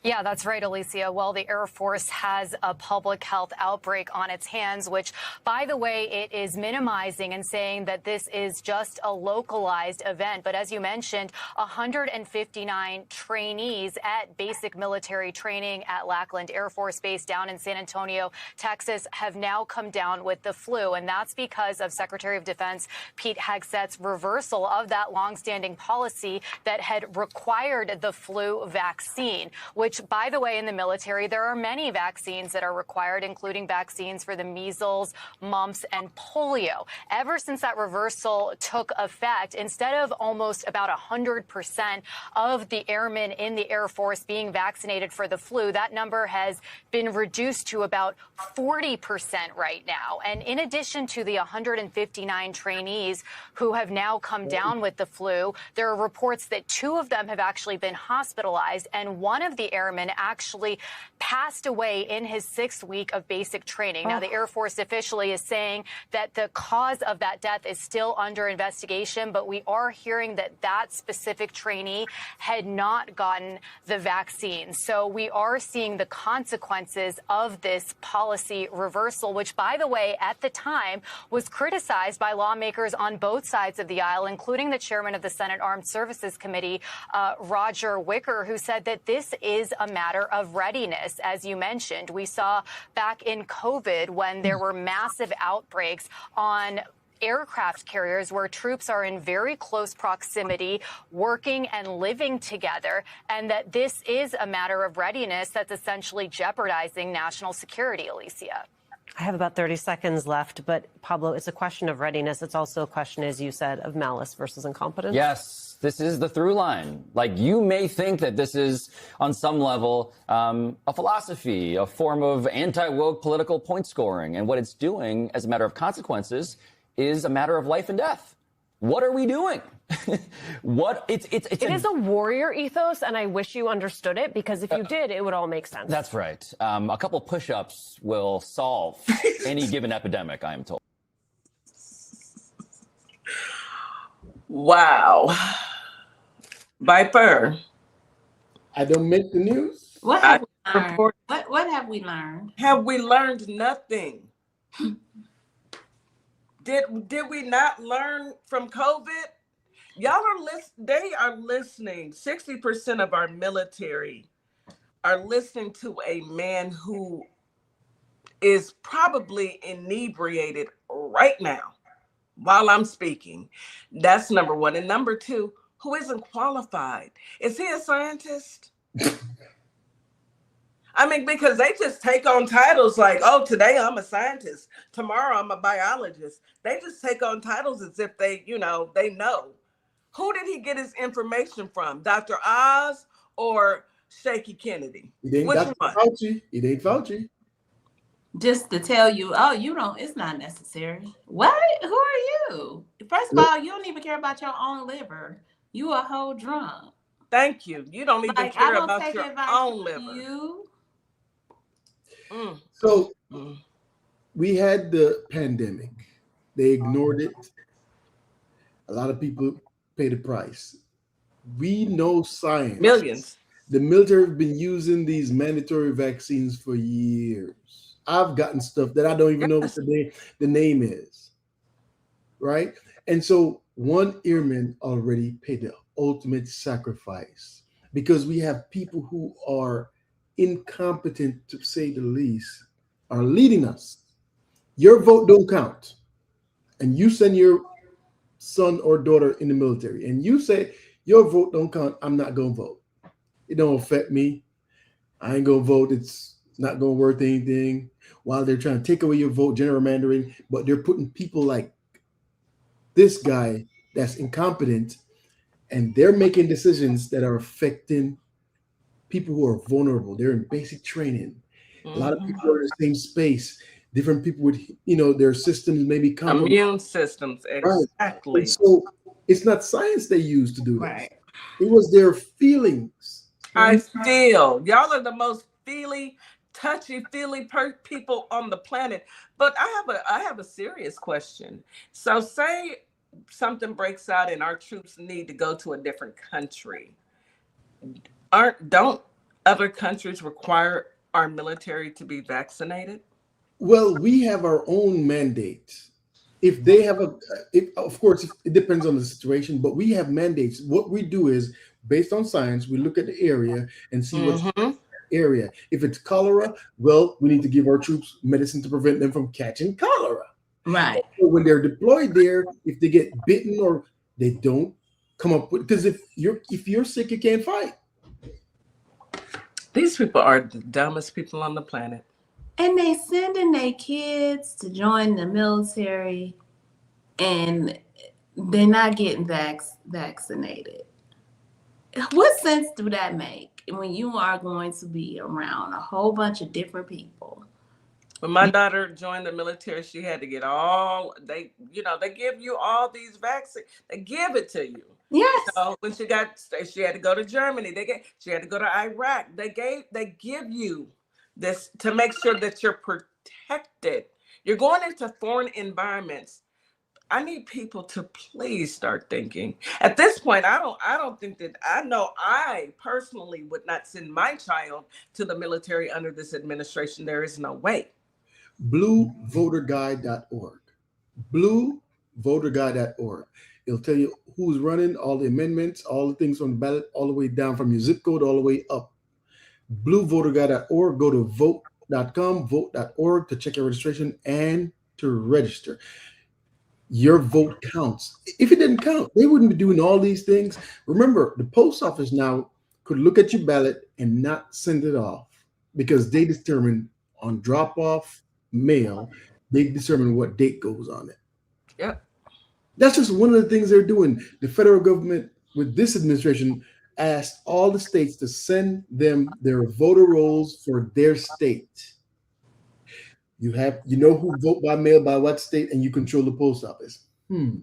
Yeah, that's right, Alicia. Well, the Air Force has a public health outbreak on its hands, which, by the way, it is minimizing and saying that this is just a localized event. But as you mentioned, 159 trainees at basic military training at Lackland Air Force Base down in San Antonio, Texas, have now come down with the flu. And that's because of Secretary of Defense Pete Hegseth's reversal of that longstanding policy that had required the flu vaccine, which, by the way, in the military, there are many vaccines that are required, including vaccines for the measles, mumps, and polio. Ever since that reversal took effect, instead of almost about 100% of the airmen in the Air Force being vaccinated for the flu, that number has been reduced to about 40% right now. And in addition to the 159 trainees who have now come down with the flu, there are reports that 2 of them have actually been hospitalized, and one of the airman actually passed away in his 6th week of basic training. Now, the Air Force officially is saying that the cause of that death is still under investigation, but we are hearing that that specific trainee had not gotten the vaccine. So we are seeing the consequences of this policy reversal, which, by the way, at the time was criticized by lawmakers on both sides of the aisle, including the chairman of the Senate Armed Services Committee, Roger Wicker, who said that this is a matter of readiness. As you mentioned, we saw back in COVID when there were massive outbreaks on aircraft carriers where troops are in very close proximity, working and living together, and that this is a matter of readiness that's essentially jeopardizing national security, Alicia. I have about 30 seconds left, but Pablo, it's a question of readiness. It's also a question, as you said, of malice versus incompetence. Yes, this is the through line. Like, you may think that this is, on some level, a philosophy, a form of anti-woke political point scoring. And what it's doing, as a matter of consequences, is a matter of life and death. What are we doing? It is a warrior ethos, and I wish you understood it, because if you did, it would all make sense. That's right. A couple push-ups will solve any given epidemic, I am told. Wow. Viper. I don't make the news. What have we learned? What have we learned? Have we learned nothing? Did we not learn from COVID? Y'all are they are listening. 60% of our military are listening to a man who is probably inebriated right now while I'm speaking. That's number one. And number two, who isn't qualified? Is he a scientist? I mean, because they just take on titles like, oh, today I'm a scientist, tomorrow I'm a biologist. They just take on titles as if they know. Who did he get his information from? Dr. Oz or Shaky Kennedy? It ain't Which Dr. one? Fauci. It ain't Fauci. Just to tell you, it's not necessary. What? Who are you? First of all, you don't even care about your own liver. You a whole drunk. Thank you. You don't even care about your own liver. So we had the pandemic. They ignored it. A lot of people paid the price. We know science. Millions. The military have been using these mandatory vaccines for years. I've gotten stuff that I don't even know what the name is. Right? And so one airman already paid the ultimate sacrifice, because we have people who are incompetent, to say the least, are leading us. Your vote don't count. And you send your son or daughter in the military and you say your vote don't count, I'm not going to vote. It don't affect me. I ain't going to vote. It's not going to worth anything. While they're trying to take away your vote, gerrymandering, but they're putting people like this guy that's incompetent, and they're making decisions that are affecting people who are vulnerable. They're in basic training. A lot of people are in the same space. Different people with, their systems may be compromised. Immune systems, exactly. Right. So it's not science they use to do this. Right. It was their feelings. I feel. Y'all are the most touchy-feely people on the planet. But I have a serious question. So say something breaks out and our troops need to go to a different country. Don't other countries require our military to be vaccinated? Well, we have our own mandate. If they have of course, it depends on the situation, but we have mandates. What we do is, based on science, we look at the area and see what's in the area. If it's cholera, well, we need to give our troops medicine to prevent them from catching cholera. Right. So when they're deployed there, if they get bitten or they don't come up with, because if you're sick, you can't fight. These people are the dumbest people on the planet. And they sending their kids to join the military, and they're not getting vaccinated. What sense do that make when you are going to be around a whole bunch of different people? When my daughter joined the military, she had to get they give you all these vaccines. They give it to you. Yes. So when she had to go to Germany. She had to go to Iraq. They give you this to make sure that you're protected. You're going into foreign environments. I need people to please start thinking. At this point, I don't think that I personally would not send my child to the military under this administration. There is no way. BlueVoterGuide.org. BlueVoterGuide.org. It'll tell you who's running, all the amendments, all the things on the ballot, all the way down from your zip code, all the way up. BlueVoterGuide.org. Go to vote.com, vote.org to check your registration and to register. Your vote counts. If it didn't count, they wouldn't be doing all these things. Remember, the post office now could look at your ballot and not send it off because they determine on drop-off, mail, they determine what date goes on it. Yep. That's just one of the things they're doing. The federal government, with this administration, asked all the states to send them their voter rolls for their state. You know who vote by mail by what state, and you control the post office. I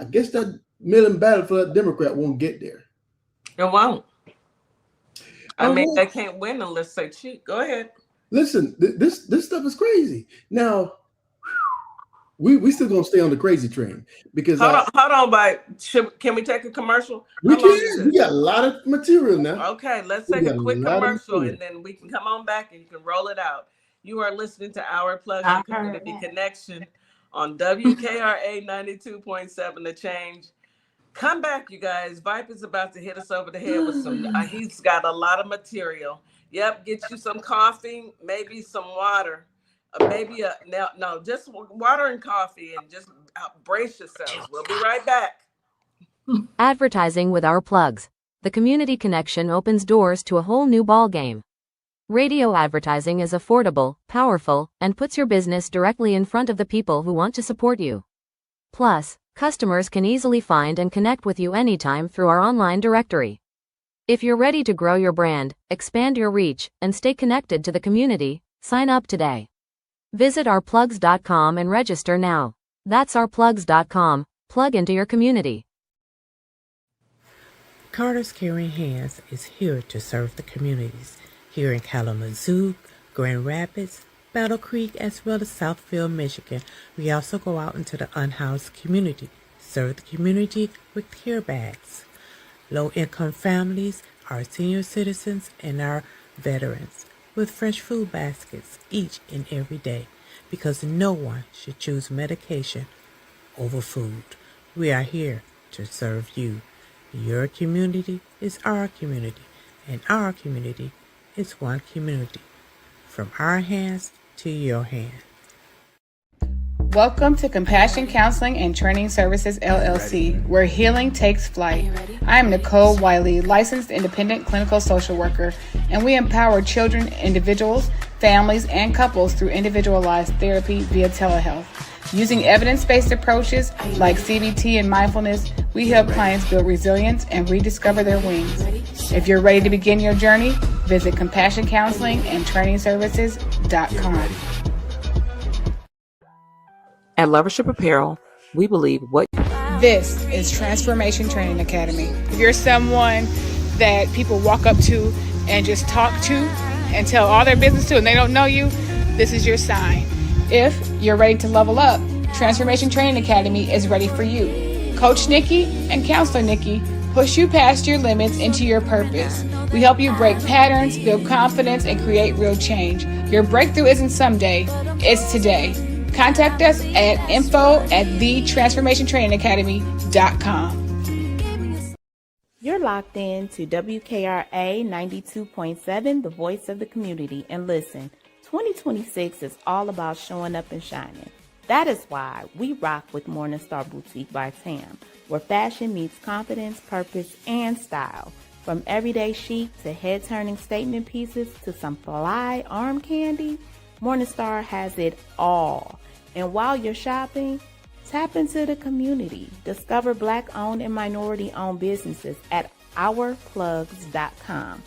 guess that mail-in ballot for that Democrat won't get there. It won't. I Oh, mean, well, they can't win unless they cheat. Go ahead. listen, this stuff is crazy. Now, we still gonna stay on the crazy train because Hold on, Mike. Can we take a commercial? we How long is can. We it? got a lot of material now. Okay, let's We take got a a quick lot of commercial material. and then we can come on back and you can roll it out. You are listening to Our Plugs, I your heard community that. connection on WKRA 92.7 The Change. Come back, you guys. Viper's about to hit us over the head with some, he's got a lot of material. Yep, get you some coffee, maybe some water. Maybe just water and coffee and just brace yourselves. We'll be right back. Advertising with our plugs. The community connection opens doors to a whole new ballgame. Radio advertising is affordable, powerful, and puts your business directly in front of the people who want to support you. Plus, customers can easily find and connect with you anytime through our online directory. If you're ready to grow your brand, expand your reach, and stay connected to the community, sign up today. Visit ourplugs.com and register now. That's ourplugs.com. Plug into your community. Carter's Caring Hands is here to serve the communities here in Kalamazoo, Grand Rapids, Battle Creek, as well as Southfield, Michigan. We also go out into the unhoused community, serve the community with care bags. Low-income families, our senior citizens, and our veterans with fresh food baskets each and every day, because no one should choose medication over food. We are here to serve you. Your community is our community, and our community is one community. From our hands to your hand. Welcome to Compassion Counseling and Training Services, LLC, where healing takes flight. I am Nicole Wiley, licensed independent clinical social worker, and we empower children, individuals, families, and couples through individualized therapy via telehealth. Using evidence-based approaches like CBT and mindfulness, we help clients build resilience and rediscover their wings. If you're ready to begin your journey, visit CompassionCounselingAndTrainingServices.com. At Lovership Apparel, we believe what This is Transformation Training Academy. If you're someone that people walk up to and just talk to and tell all their business to and they don't know you, this is your sign. If you're ready to level up, Transformation Training Academy is ready for you. Coach Nikki and Counselor Nikki push you past your limits into your purpose. We help you break patterns, build confidence, and create real change. Your breakthrough isn't someday, it's today. Contact us at info@thetransformationtrainingacademy.com. You're locked in to WKRA 92.7, the voice of the community. And listen, 2026 is all about showing up and shining. That is why we rock with Morningstar Boutique by Tam, where fashion meets confidence, purpose, and style. From everyday chic to head-turning statement pieces to some fly arm candy, Morningstar has it all. And while you're shopping, tap into the community. Discover Black-owned and minority-owned businesses at ourplugs.com.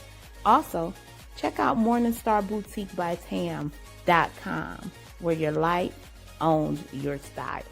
Also, check out MorningstarBoutiqueByTam.com, where your light owns your style.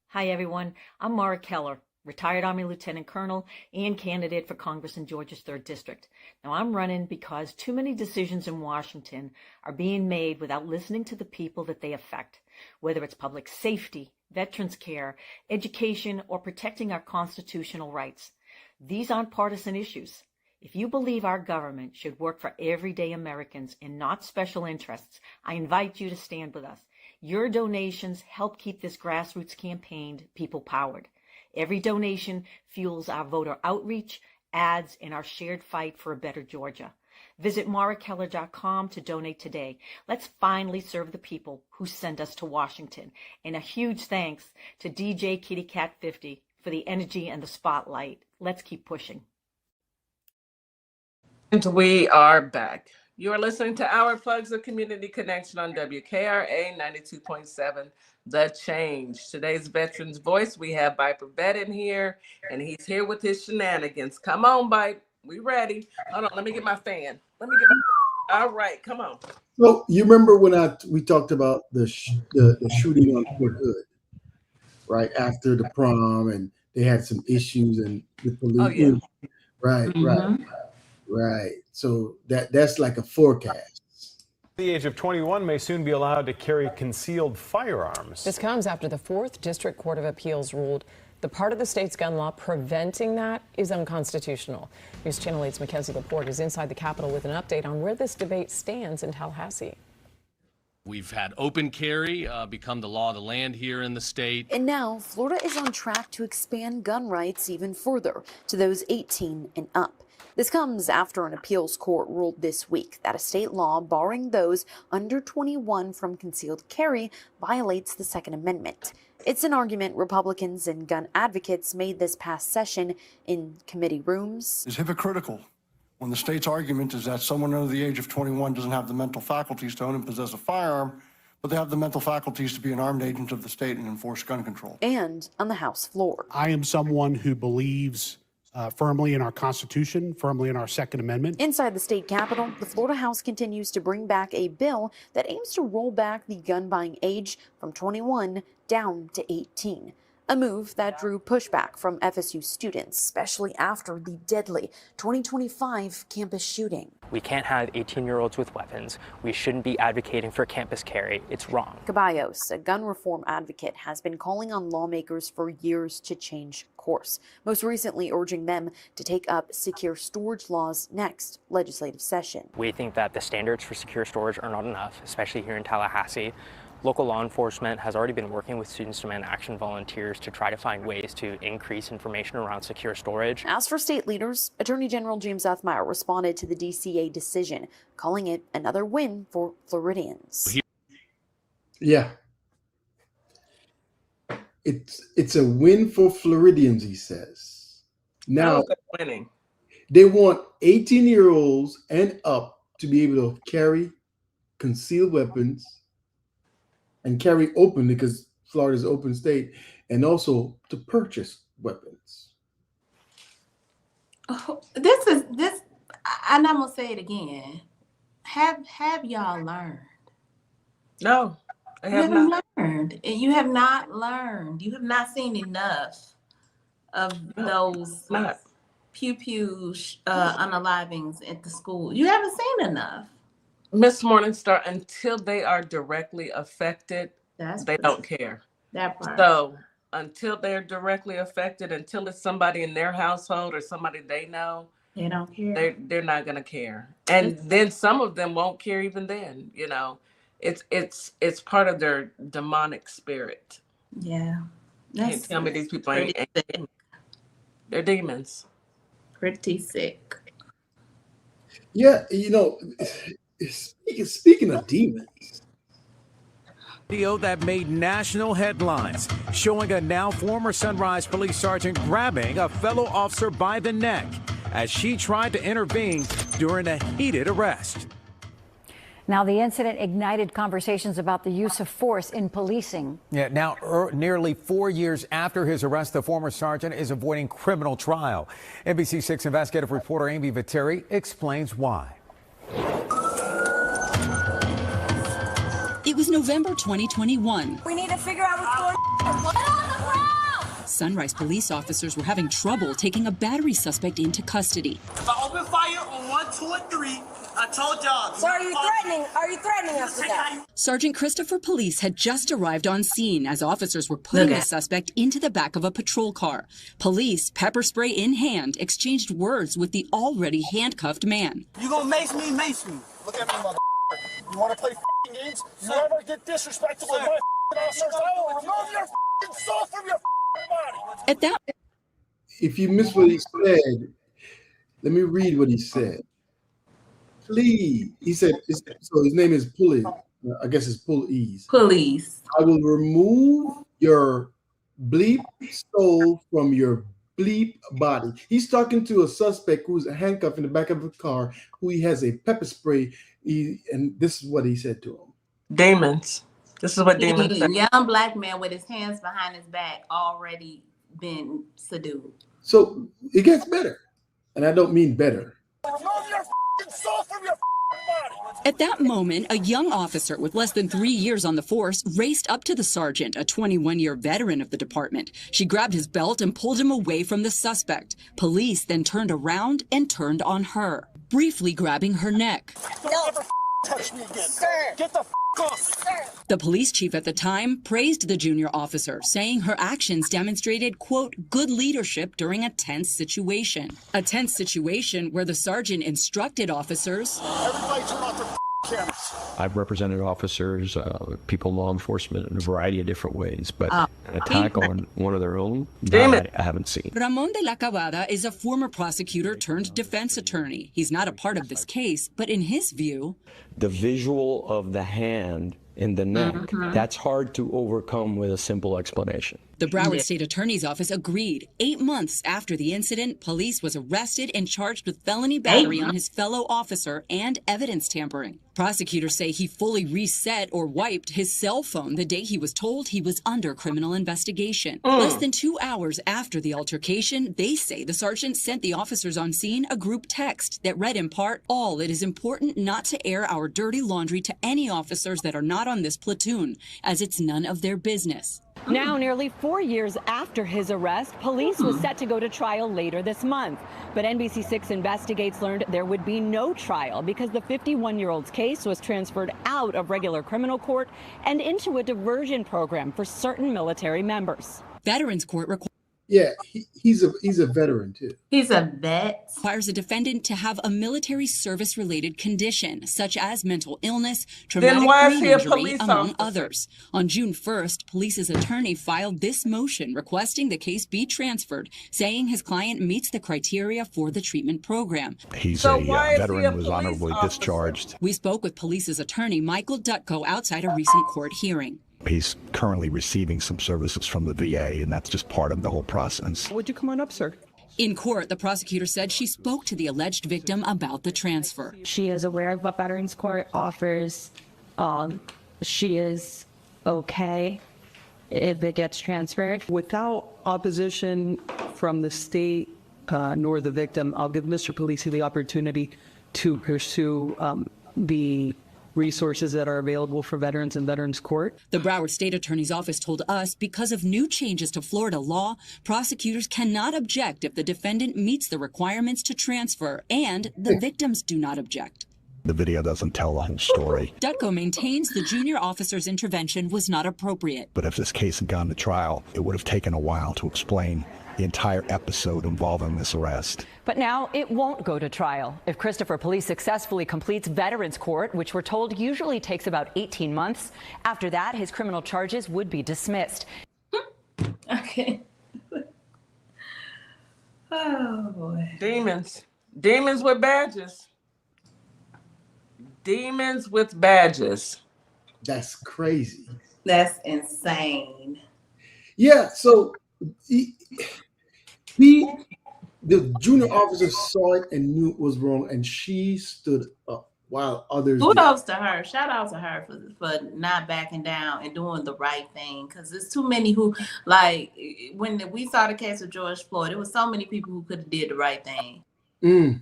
Hi, everyone. I'm Mara Keller, retired Army Lieutenant Colonel and candidate for Congress in Georgia's 3rd District. Now, I'm running because too many decisions in Washington are being made without listening to the people that they affect, whether it's public safety, veterans care, education, or protecting our constitutional rights. These aren't partisan issues. If you believe our government should work for everyday Americans and not special interests, I invite you to stand with us. Your donations help keep this grassroots campaign people-powered. Every donation fuels our voter outreach, ads, and our shared fight for a better Georgia. Visit marakeller.com to donate today. Let's finally serve the people who send us to Washington. And a huge thanks to DJ Kitty Cat 50 for the energy and the spotlight. Let's keep pushing. And we are back. You are listening to Our Plugs of Community Connection on WKRA 92.7, The Change. Today's Veterans Voice, we have Viper Vet in here, and he's here with his shenanigans. Come on, Vipe. We ready. Hold on, let me get my fan. All right, come on. So you remember when we talked about the shooting on Fort Hood, right after the prom, and they had some issues and the police. Oh, yeah. Right. So that's like a forecast. The age of 21 may soon be allowed to carry concealed firearms. This comes after the 4th District Court of Appeals ruled the part of the state's gun law preventing that is unconstitutional. News Channel 8's Mackenzie Laporte is inside the Capitol with an update on where this debate stands in Tallahassee. We've had open carry become the law of the land here in the state. And now Florida is on track to expand gun rights even further to those 18 and up. This comes after an appeals court ruled this week that a state law barring those under 21 from concealed carry violates the Second Amendment. It's an argument Republicans and gun advocates made this past session in committee rooms. It's hypocritical when the state's argument is that someone under the age of 21 doesn't have the mental faculties to own and possess a firearm, but they have the mental faculties to be an armed agent of the state and enforce gun control. And on the House floor. I am someone who believes firmly in our Constitution, firmly in our Second Amendment. Inside the state capitol, the Florida House continues to bring back a bill that aims to roll back the gun buying age from 21 down to 18. A move that drew pushback from FSU students, especially after the deadly 2025 campus shooting. We can't have 18-year-olds with weapons. We shouldn't be advocating for campus carry. It's wrong. Caballos, a gun reform advocate, has been calling on lawmakers for years to change course, most recently urging them to take up secure storage laws next legislative session. We think that the standards for secure storage are not enough, especially here in Tallahassee. Local law enforcement has already been working with Students Demand Action volunteers to try to find ways to increase information around secure storage. As for state leaders, Attorney General James Othmeyer responded to the DCA decision, calling it another win for Floridians. Yeah. It's a win for Floridians, he says. Now, winning. They want 18-year-olds and up to be able to carry concealed weapons and carry openly, because Florida's an open state, and also to purchase weapons. Oh, this, and I'm gonna say it again. Have y'all learned? No, I have not learned. You have not learned. You have not seen enough of those pew unalivings at the school. You haven't seen enough. Miss Morningstar, until they are directly affected, they don't care. That part. So until they're directly affected, until it's somebody in their household or somebody they know, they don't care. They're not gonna care. And then some of them won't care even then, you know. It's part of their demonic spirit. Yeah. You can't tell me these people ain't they're demons. Pretty sick. Yeah, you know, speaking of demons. Video that made national headlines, showing a now former Sunrise Police Sergeant grabbing a fellow officer by the neck as she tried to intervene during a heated arrest. Now, the incident ignited conversations about the use of force in policing. Yeah, now nearly 4 years after his arrest, the former sergeant is avoiding criminal trial. NBC6 investigative reporter Amy Viteri explains why. It was November 2021. We need to figure out what's going on. What on the ground? Sunrise police officers were having trouble taking a battery suspect into custody. If I open fire on 1, 2, and 3, I told y'all. So are you threatening? Are you threatening us with that? Sergeant Christopher Police had just arrived on scene as officers were putting the suspect into the back of a patrol car. Police, pepper spray in hand, exchanged words with the already handcuffed man. You gonna mace me, mace me. Look at me, mother. You wanna play games? You ever get disrespectful with my officers? I will remove your soul from your body. At that, if you missed what he said, let me read what he said. Please, he said. So his name is Pulley. I guess it's Police. Police. I will remove your bleep soul from your bleep body. He's talking to a suspect who's handcuffed in the back of a car, who he has a pepper spray. And this is what he said to him. Demons. This is what demons say. Young black man with his hands behind his back, already been subdued. So it gets better. And I don't mean better. Remove your soul from your body. At that moment, a young officer with less than 3 years on the force raced up to the sergeant, a 21-year veteran of the department. She grabbed his belt and pulled him away from the suspect. Police then turned around and turned on her, briefly grabbing her neck. Don't ever touch me again. Sir. Get the off. Sir. The police chief at the time praised the junior officer, saying her actions demonstrated, quote, good leadership during a tense situation. A tense situation where the sergeant instructed officers, Everybody turn off their cameras. I've represented officers, people in law enforcement in a variety of different ways, but an attack on one of their own, I haven't seen. Ramon de la Cabada is a former prosecutor turned defense attorney. He's not a part of this case, but in his view, The visual of the hand in the neck, that's hard to overcome with a simple explanation. the Broward State Attorney's Office agreed. 8 months after the incident, police was arrested and charged with felony battery on his fellow officer and evidence tampering. Prosecutors say he fully reset or wiped his cell phone the day he was told he was under criminal investigation. Less than 2 hours after the altercation, they say the sergeant sent the officers on scene a group text that read in part, "All, it is important not to air our dirty laundry to any officers that are not on this platoon, as it's none of their business." Now, nearly 4 years after his arrest, police was set to go to trial later this month. But NBC6 Investigates learned there would be no trial because the 51-year-old's case was transferred out of regular criminal court and into a diversion program for certain military members. Veterans Court requires he's a veteran too. He's a vet. Requires a defendant to have a military service-related condition, such as mental illness, Then traumatic why is brain he a injury, police among officer? others. On June 1st, police's attorney filed this motion requesting the case be transferred, saying his client meets the criteria for the treatment program. He's So a why is he veteran a who was police honorably officer? discharged. We spoke with police's attorney, Michael Dutko, outside a recent court hearing. He's currently receiving some services from the VA, and that's just part of the whole process. Would you come on up, sir? In court, the prosecutor said she spoke to the alleged victim about the transfer. She is aware of what Veterans Court offers. She is okay if it gets transferred. Without opposition from the state nor the victim, I'll give Mr. Polisi the opportunity to pursue the resources that are available for veterans in Veterans Court. The Broward State Attorney's Office told us because of new changes to Florida law, prosecutors cannot object if the defendant meets the requirements to transfer, and the victims do not object. The video doesn't tell the whole story. Dutko maintains the junior officer's intervention was not appropriate. But if this case had gone to trial, it would have taken a while to explain the entire episode involving this arrest. But now it won't go to trial. If Christopher Police successfully completes Veterans Court, which we're told usually takes about 18 months, after that, his criminal charges would be dismissed. Okay. Oh, boy. Demons. Demons with badges. Demons with badges. That's crazy. That's insane. Yeah, so the junior officer saw it and knew it was wrong, and she stood up while others Kudos to her. Shout out to her for not backing down and doing the right thing. Because there's too many who, like, when we saw the case of George Floyd, there was so many people who could have did the right thing and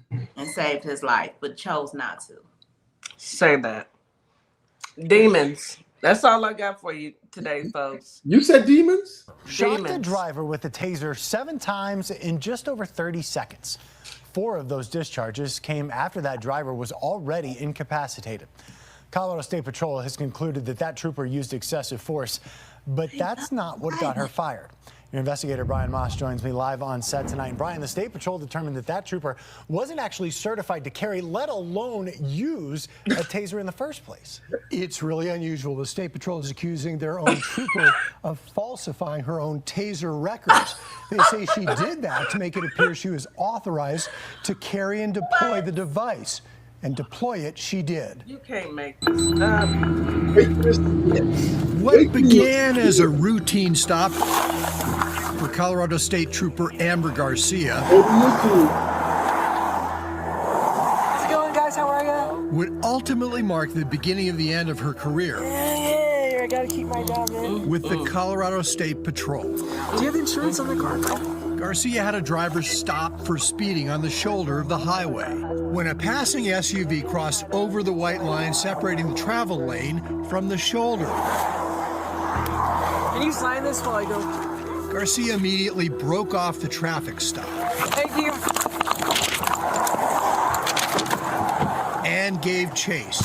saved his life, but chose not to. Say that. Demons. That's all I got for you today, folks. You said demons? Shot the Demons. driver with a taser 7 times in just over 30 seconds. 4 of those discharges came after that driver was already incapacitated. Colorado State Patrol has concluded that that trooper used excessive force, but that's not what got her fired. Your investigator Brian Moss joins me live on set tonight. And Brian, the State Patrol determined that that trooper wasn't actually certified to carry, let alone use a taser in the first place. It's really unusual. The State Patrol is accusing their own trooper of falsifying her own taser records. They say she did that to make it appear she was authorized to carry and deploy the device. And deploy it, she did. You can't make this up. What began as a routine stop for Colorado State Trooper Amber Garcia. How's it going, guys? How are you? Would ultimately mark the beginning of the end of her career. Yeah, I gotta keep my job, man. With the Colorado State Patrol. Do you have insurance on the car? Garcia had a driver stop for speeding on the shoulder of the highway when a passing SUV crossed over the white line separating the travel lane from the shoulder. Can you sign this while I go? Garcia immediately broke off the traffic stop. Thank you. And gave chase.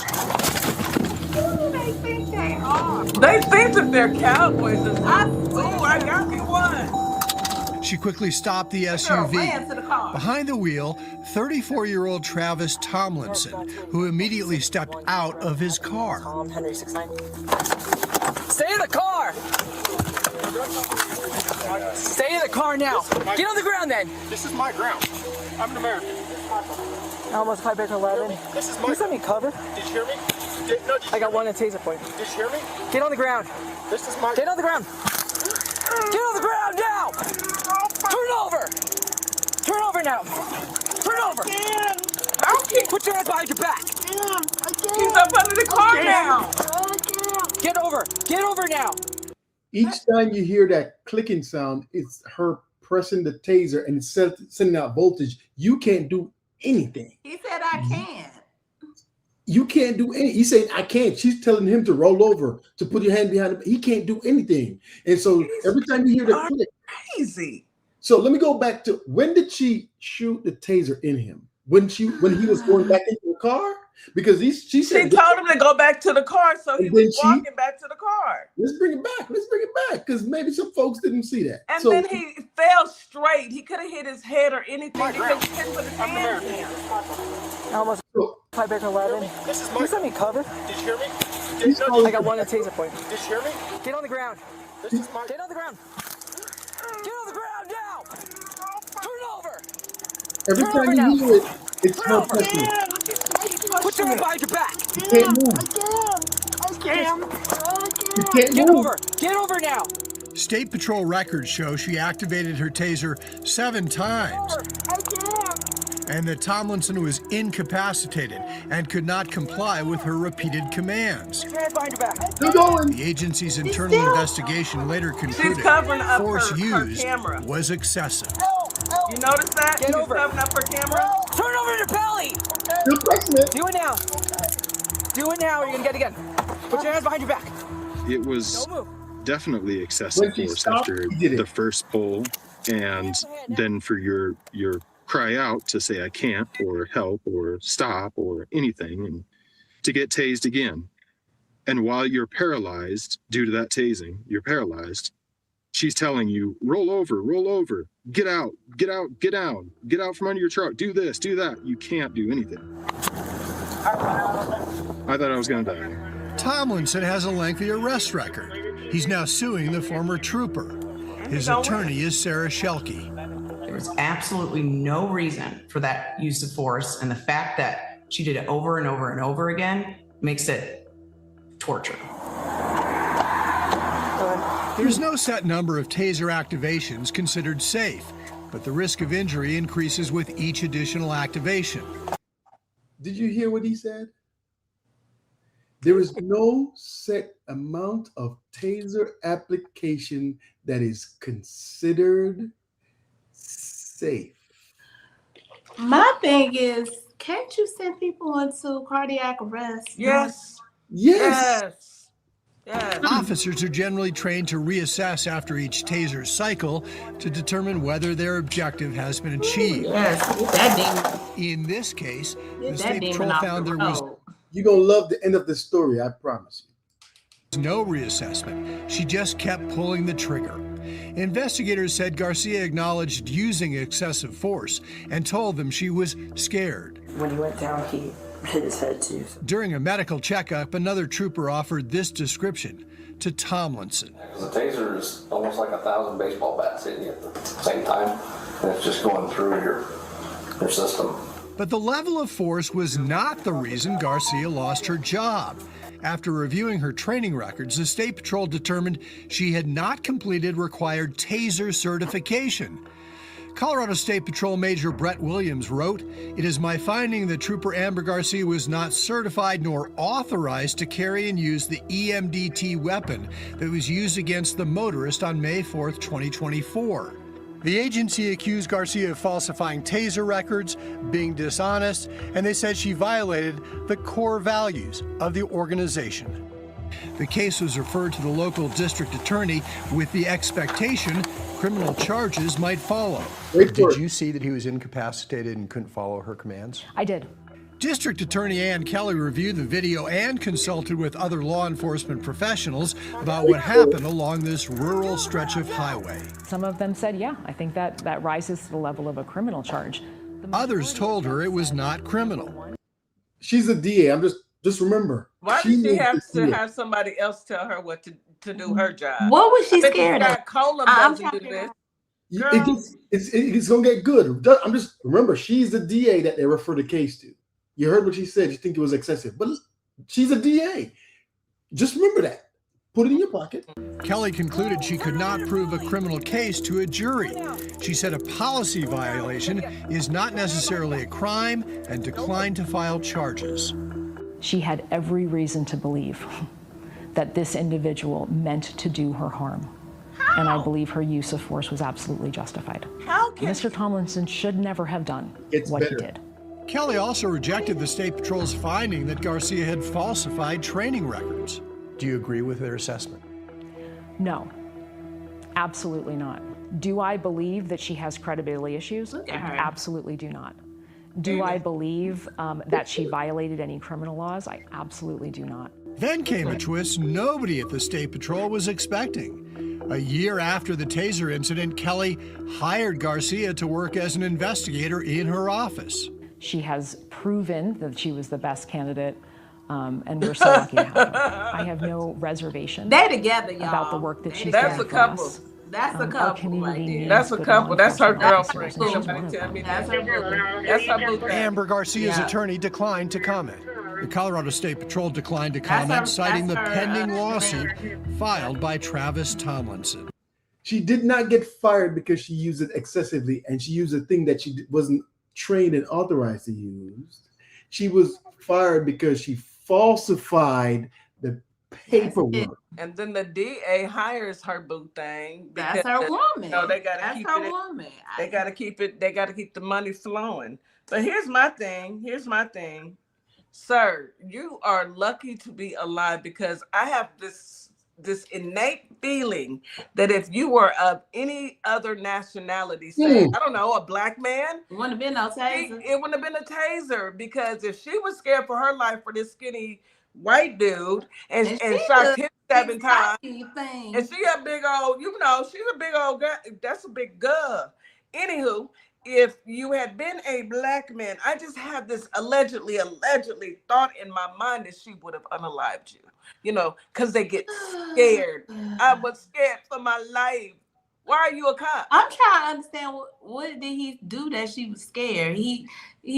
They think they are. They think that they're cowboys. Oh, I got me one. She quickly stopped the Ran SUV. to the car. Behind the wheel, 34-year-old Travis Tomlinson, who immediately stepped out of his car. Henry 69. Stay in the car! Stay in the car now! Get on the ground then! This is my ground. I'm an American. Almost high baker 11. This is Can you send me cover? Did you hear me? I got one at taser point. Did you hear me? Get on the ground. This is my... Get on the ground. Get on the ground now! Turn over! Turn over now! Turn over! Put your hands behind your back! He's up under the car now. Get over! Get over now! Each time you hear that clicking sound, it's her pressing the taser and it's sending out voltage. You can't do anything. He said I can't. You can't do any. He's saying I can't. She's telling him to roll over, to put your hand behind him. He can't do anything. And so every time you hear that click, crazy. So let me go back to, when did she shoot the taser in him? When he was going back into the car? Because she said, she told him to go back to the car, so he was walking back to the car. Let's bring it back. Let's bring it back, because maybe some folks didn't see that. And then he fell straight. He could have hit his head or anything because he couldn't put his hands in. Almost high baker 11. This is Can you send me cover? Did you hear me? I got one at taser point. Did you hear me? Get on the ground. This is my... Get on the ground. Get on the ground now! Turn over! Every Turn time over you now. hear it, it's Turn her over. pressing it. Put your hand behind your back! You can't move. You can't Get move. over! Get over now! State Patrol records show she activated her taser 7 times. And that Tomlinson was incapacitated and could not comply with her repeated commands. Put your hand behind your back. The agency's internal investigation later concluded covering up force her used camera. was excessive. You notice that? Get She's over. covering up her camera. Turn over your belly! You're pressing it. Do it now. Do it now or you're gonna get it again. Put your hands behind your back. It was definitely When excessive she force stopped, after he did it. the first pull, and then for your cry out to say I can't or help or stop or anything, and to get tased again. And while you're paralyzed due to that tasing, you're paralyzed. She's telling you, roll over, get out, get out, get down, get out from under your truck, do this, do that. You can't do anything. I thought I was going to die. Tomlinson has a lengthy arrest record. He's now suing the former trooper. His attorney is Sarah Shelke. There was absolutely no reason for that use of force, and the fact that she did it over and over and over again makes it torture. There's no set number of taser activations considered safe, but the risk of injury increases with each additional activation. Did you hear what he said? There is no set amount of taser application that is considered safe. My thing is, can't you send people into cardiac arrest? Yes. Yes. Officers are generally trained to reassess after each taser cycle to determine whether their objective has been achieved. Yes, get that demon. In this case, Get the that State demon Patrol off found the there was road. You're going to love the end of the story, I promise you. no reassessment. She just kept pulling the trigger. Investigators said Garcia acknowledged using excessive force and told them she was scared. When he went down, he hit his head too. During a medical checkup, another trooper offered this description to Tomlinson. The taser is almost like 1,000 baseball bats hitting you at the same time, and it's just going through your system. But the level of force was not the reason Garcia lost her job. After reviewing her training records, the State Patrol determined she had not completed required TASER certification. Colorado State Patrol Major Brett Williams wrote, "It is my finding that Trooper Amber Garcia was not certified nor authorized to carry and use the EMDT weapon that was used against the motorist on May 4, 2024. The agency accused Garcia of falsifying TASER records, being dishonest, and they said she violated the core values of the organization. The case was referred to the local district attorney with the expectation criminal charges might follow. Did you see that he was incapacitated and couldn't follow her commands? I did. District Attorney Ann Kelly reviewed the video and consulted with other law enforcement professionals about what happened along this rural stretch of highway. Some of them said, yeah, I think that rises to the level of a criminal charge. Others told her it was not criminal. She's a DA. Just remember. Why does she have to have somebody else tell her what to do her job? What was she scared of? Colum doesn't do this. It's gonna get good. Remember, she's the DA that they refer the case to. You heard what she said. You think it was excessive, but she's a DA. Just remember that. Put it in your pocket. Kelly concluded she could not prove a criminal case to a jury. She said a policy violation is not necessarily a crime and declined to file charges. She had every reason to believe that this individual meant to do her harm. And I believe her use of force was absolutely justified. Mr. Tomlinson should never have done what he did. Kelly also rejected the State Patrol's finding that Garcia had falsified training records. Do you agree with their assessment? No, absolutely not. Do I believe that she has credibility issues? Look at her. Absolutely do not. Do I believe that she violated any criminal laws? I absolutely do not. Then came a twist nobody at the State Patrol was expecting. A year after the TASER incident, Kelly hired Garcia to work as an investigator in her office. She has proven that she was the best candidate, and we're so lucky to have her. I have no reservation They together, y'all. about the work that she's That's done a for couple. us. That's a couple right there. That's a couple. That's her girlfriend. That's Tell me That's that. her That's her boo. Amber Garcia's Yeah. attorney declined to comment. The Colorado State Patrol declined to comment, citing the pending lawsuit filed by Travis Tomlinson. She did not get fired because she used it excessively, and she used a thing that she wasn't trained and authorized to use. She was fired because she falsified the paperwork. And then the DA hires her boo thing. That's her woman. No, they gotta That's keep her it. woman. They gotta keep it. They gotta keep the money flowing. But here's my thing. Sir, you are lucky to be alive, because I have this innate feeling that if you were of any other nationality, say, I don't know, a black man, it wouldn't have been no taser. It wouldn't have been a taser, because if she was scared for her life for this skinny white dude and shot him 7 times, and she a big old, she's a big old guy. That's a big girl. Anywho, if you had been a black man, I just had this allegedly thought in my mind that she would have unalived you, because they get scared. I was scared for my life. Why are you a cop? I'm trying to understand what did he do that she was scared? He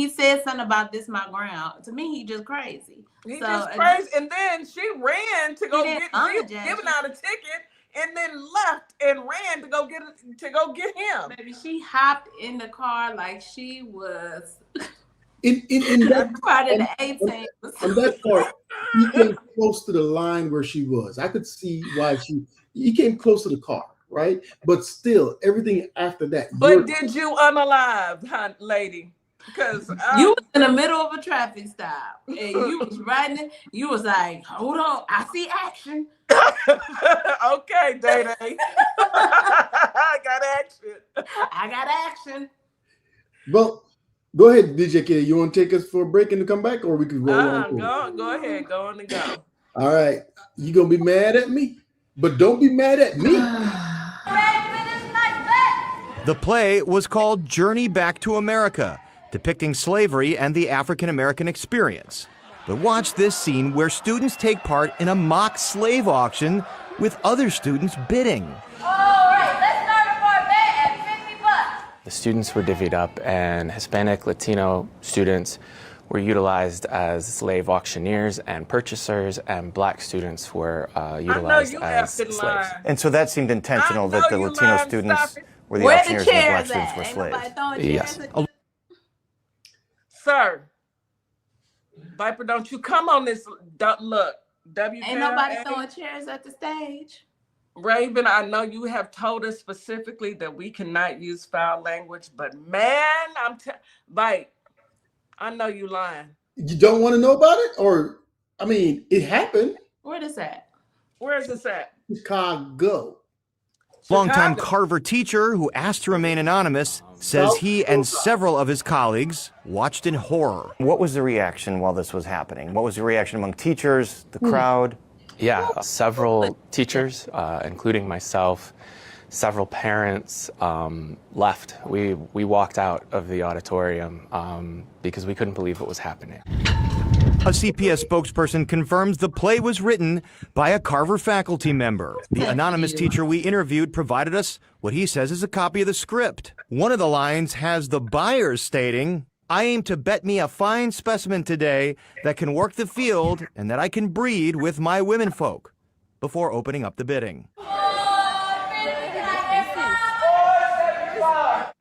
said something about this my ground. To me, he just crazy. Just crazy. And then she ran to go get giving out a ticket, and then left and ran to go get him. Maybe she hopped in the car like she was In that part of the 18. On that part, he came close to the line where she was. I could see why he came close to the car, right? But still, everything after that. But did you unalive, lady? Because you was in the middle of a traffic stop and you was riding it. You was like, hold on, I see action. Okay, Day-Day. I got action. Well, go ahead, DJ Kid. You want to take us for a break and to come back, or we could roll on? Go ahead. Go on and go. All right. You going to be mad at me? But don't be mad at me. The play was called Journey Back to America, depicting slavery and the African American experience. But watch this scene where students take part in a mock slave auction with other students bidding. All right, let's start a bar bet at $50. The students were divvied up, and Hispanic, Latino students were utilized as slave auctioneers and purchasers, and black students were utilized as slaves. And so that seemed intentional, that the Latino students were the auctioneers and the black students were slaves. Yes. Sir, Viper, don't you come on this. Look, Ain't nobody throwing chairs at the stage. Raven, I know you have told us specifically that we cannot use foul language, but man, I know you lying. You don't want to know about it? Or, I mean, it happened. Where is that? Where is this at? Chicago. Longtime Carver teacher who asked to remain anonymous says he and several of his colleagues watched in horror. What was the reaction while this was happening? What was the reaction among teachers, the crowd? Yeah, several teachers, including myself, several parents left. We walked out of the auditorium because we couldn't believe what was happening. A CPS spokesperson confirms the play was written by a Carver faculty member. The anonymous teacher we interviewed provided us what he says is a copy of the script. One of the lines has the buyers stating, "I aim to bet me a fine specimen today that can work the field and that I can breed with my womenfolk," before opening up the bidding.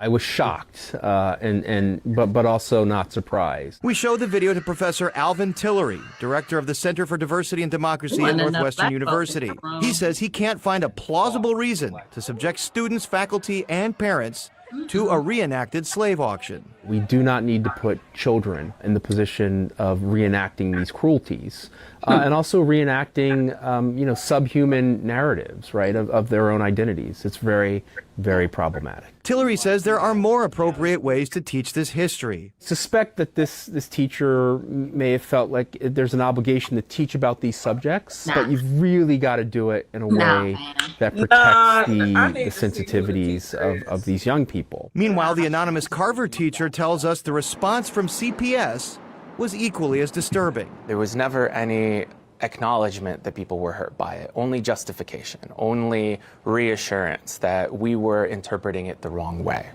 I was shocked, but also not surprised. We show the video to Professor Alvin Tillery, director of the Center for Diversity and Democracy at Northwestern University. He says he can't find a plausible reason to subject students, faculty, and parents to a reenacted slave auction. We do not need to put children in the position of reenacting these cruelties, and also reenacting, subhuman narratives, right, of their own identities. It's very, very problematic. Tillery says there are more appropriate ways to teach this history. Suspect that this teacher may have felt like there's an obligation to teach about these subjects, but you've really got to do it in a way that protects the sensitivities of these young people. Meanwhile, the anonymous Carver teacher tells us the response from CPS was equally as disturbing. There was never any acknowledgement that people were hurt by it, only justification, only reassurance that we were interpreting it the wrong way.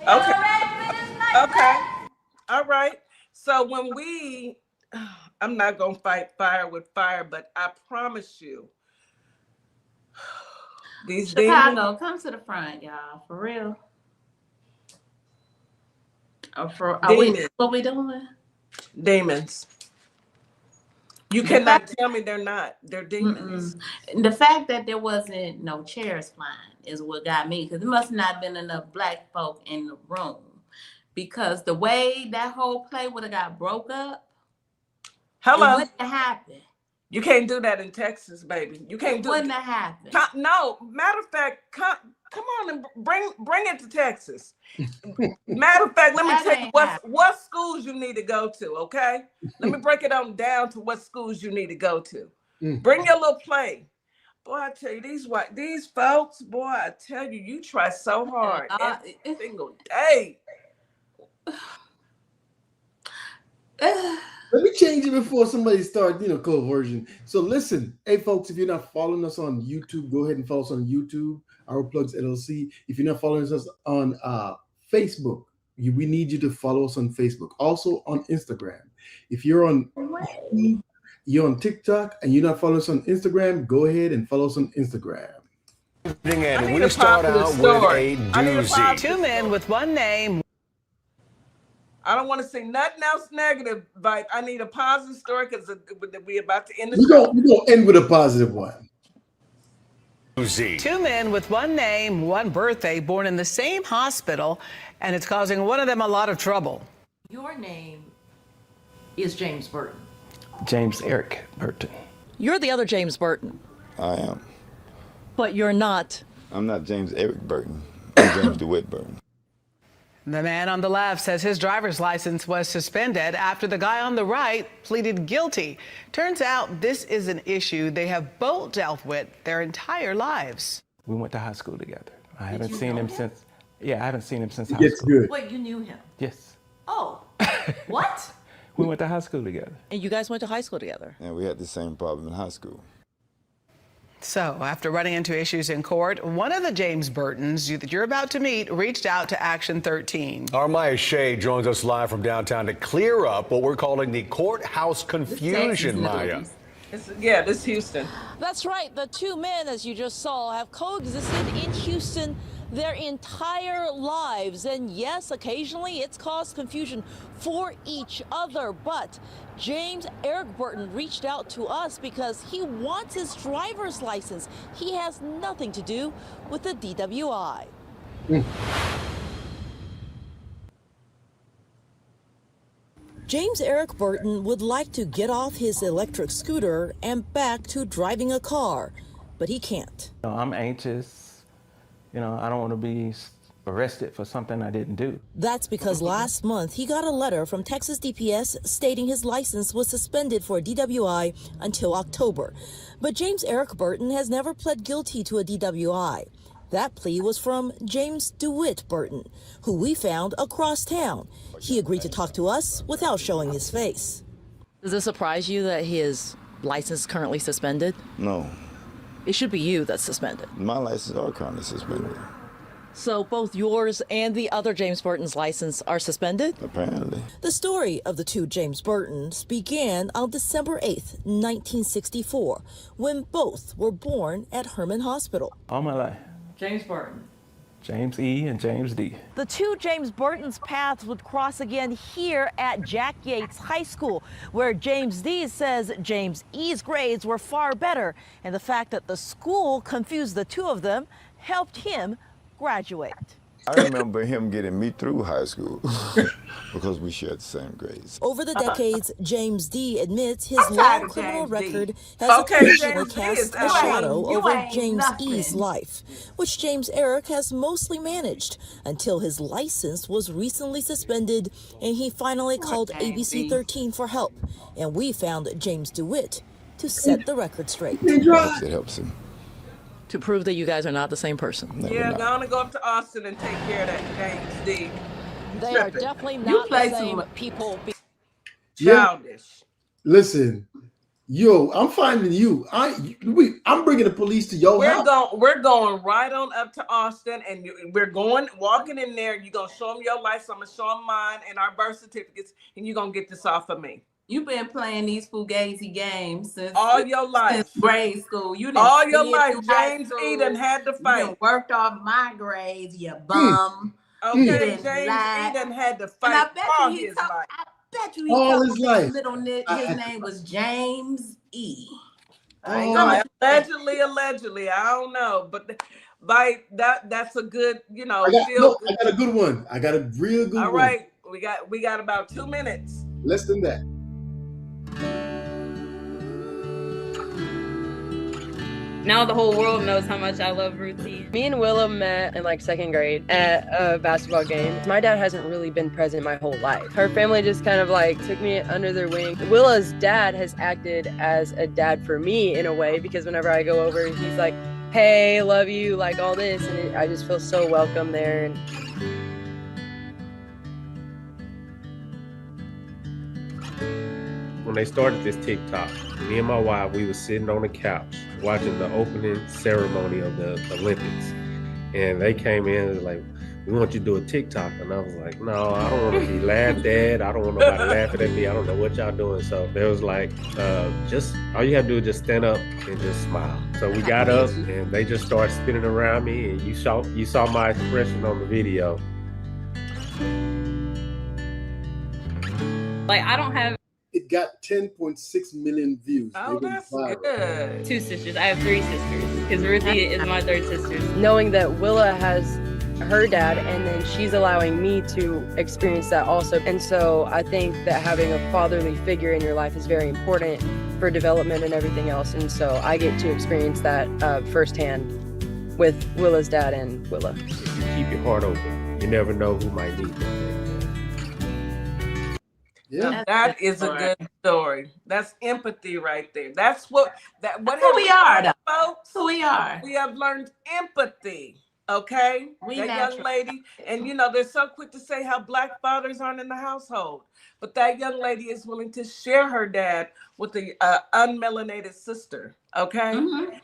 Okay. All right. So when I'm not going to fight fire with fire, but I promise you, these Chicago, come to the front, y'all, for real. What we doing? Demons. You cannot tell me they're not. They're demons. The fact that there wasn't no chairs flying is what got me, because there must not have been enough black folk in the room. Because the way that whole play would have got broke up, it wouldn't have happened. You can't do that in Texas, baby. You can't do it. Wouldn't have happened. No, matter of fact, come on and bring it to Texas. Matter of fact, let me tell you what schools you need to go to, okay? Let me break it on down to what schools you need to go to. Bring your little play. Boy, I tell you, these folks, boy, I tell you, you try so hard every single day. Let me change it before somebody starts, coercion. So listen, hey folks, if you're not following us on YouTube, go ahead and follow us on YouTube, Our Plugs LLC. If you're not following us on Facebook, we need you to follow us on Facebook. Also on Instagram. If you're on TikTok and you're not following us on Instagram, go ahead and follow us on Instagram. And we start out with a doozy. Two men with one name. I don't want to say nothing else negative, but I need a positive story because we're about to end the show. We're going to end with a positive one. Two men with one name, one birthday, born in the same hospital, and it's causing one of them a lot of trouble. Your name is James Burton. James Eric Burton. You're the other James Burton. I am. But you're not. I'm not James Eric Burton. I'm James DeWitt Burton. The man on the left says his driver's license was suspended after the guy on the right pleaded guilty. Turns out this is an issue they have both dealt with their entire lives. We went to high school together. I haven't seen him since. Yeah, I haven't seen him since high It's school. good. Wait, you knew him? Yes. Oh, what? We went to high school together. And you guys went to high school together. And we had the same problem in high school. So, after running into issues in court, one of the James Burtons that you're about to meet reached out to Action 13. Our Maya Shea joins us live from downtown to clear up what we're calling the courthouse confusion, Maya. This Houston. That's right. The two men, as you just saw, have coexisted in Houston their entire lives. And yes, occasionally it's caused confusion for each other. But James Eric Burton reached out to us because he wants his driver's license. He has nothing to do with the DWI. James Eric Burton would like to get off his electric scooter and back to driving a car, but he can't. I'm anxious. I don't want to be arrested for something I didn't do. That's because last month he got a letter from Texas DPS stating his license was suspended for a DWI until October. But James Eric Burton has never pled guilty to a DWI. That plea was from James DeWitt Burton, who we found across town. He agreed to talk to us without showing his face. Does it surprise you that his license is currently suspended? No, It should be you that's suspended. my license are currently suspended, So both yours and the other James Burton's license are suspended? apparently. The story of the two James Burtons began on December 8th, 1964, when both were born at Herman Hospital. All my life. James Burton. James E. and James D. The two James Burtons' paths would cross again here at Jack Yates High School, where James D says James E's grades were far better, and the fact that the school confused the two of them helped him graduate. I remember him getting me through high school because we shared the same grades. Over the decades, James D admits his long criminal record has occasionally cast a shadow over James E's life, which James Eric has mostly managed until his license was recently suspended and he finally called ABC 13 for help. And we found James DeWitt to set the record straight. It helps him. To prove that you guys are not the same person. Gonna go up to Austin and take care of that James D. They are definitely not the same people. Childish. Listen, yo, I'm finding you. I'm bringing the police to your house. We're going right on up to Austin, and we're walking in there. You're gonna show them your license. I'm gonna show them mine and our birth certificates, and you're gonna get this off of me. You've been playing these fugazi games since all your life, since grade school. You all your life, James E done had to fight. You worked off my grades, you bum. Okay, James E done had to fight and I bet all you his life. I bet you he all told his me life. His name was James E. Allegedly, I don't know, but like that's a good, I got a good one. I got a real good one. All right, we got about 2 minutes. Less than that. Now the whole world knows how much I love Ruthie. Me and Willa met in like second grade at a basketball game. My dad hasn't really been present my whole life. Her family just kind of like took me under their wing. Willa's dad has acted as a dad for me in a way because whenever I go over, he's like, hey, love you, like all this. And I just feel so welcome there. And when they started this TikTok, me and my wife, we were sitting on the couch watching the opening ceremony of the Olympics. And they came in and was like, we want you to do a TikTok. And I was like, no, I don't want to be laughed at. I don't want nobody laughing at me. I don't know what y'all doing. So they was like, just all you have to do is just stand up and just smile. So we got up and they just started spinning around me. And you saw my expression on the video. Like, I don't have. It got 10.6 million views. Oh, that's good. 2 sisters. I have 3 sisters because Ruthie is my 3rd sister. knowing that Willa has her dad and then she's allowing me to experience that also. And so I think that having a fatherly figure in your life is very important for development and everything else. And so I get to experience that firsthand with Willa's dad and Willa. Keep your heart open. You never know who might need it. Yeah, that is a good story. That's empathy right there. That's what who we are, folks. Who we are. We have learned empathy. Okay, that young lady, and they're so quick to say how Black fathers aren't in the household, but that young lady is willing to share her dad with the unmelanated sister. Okay?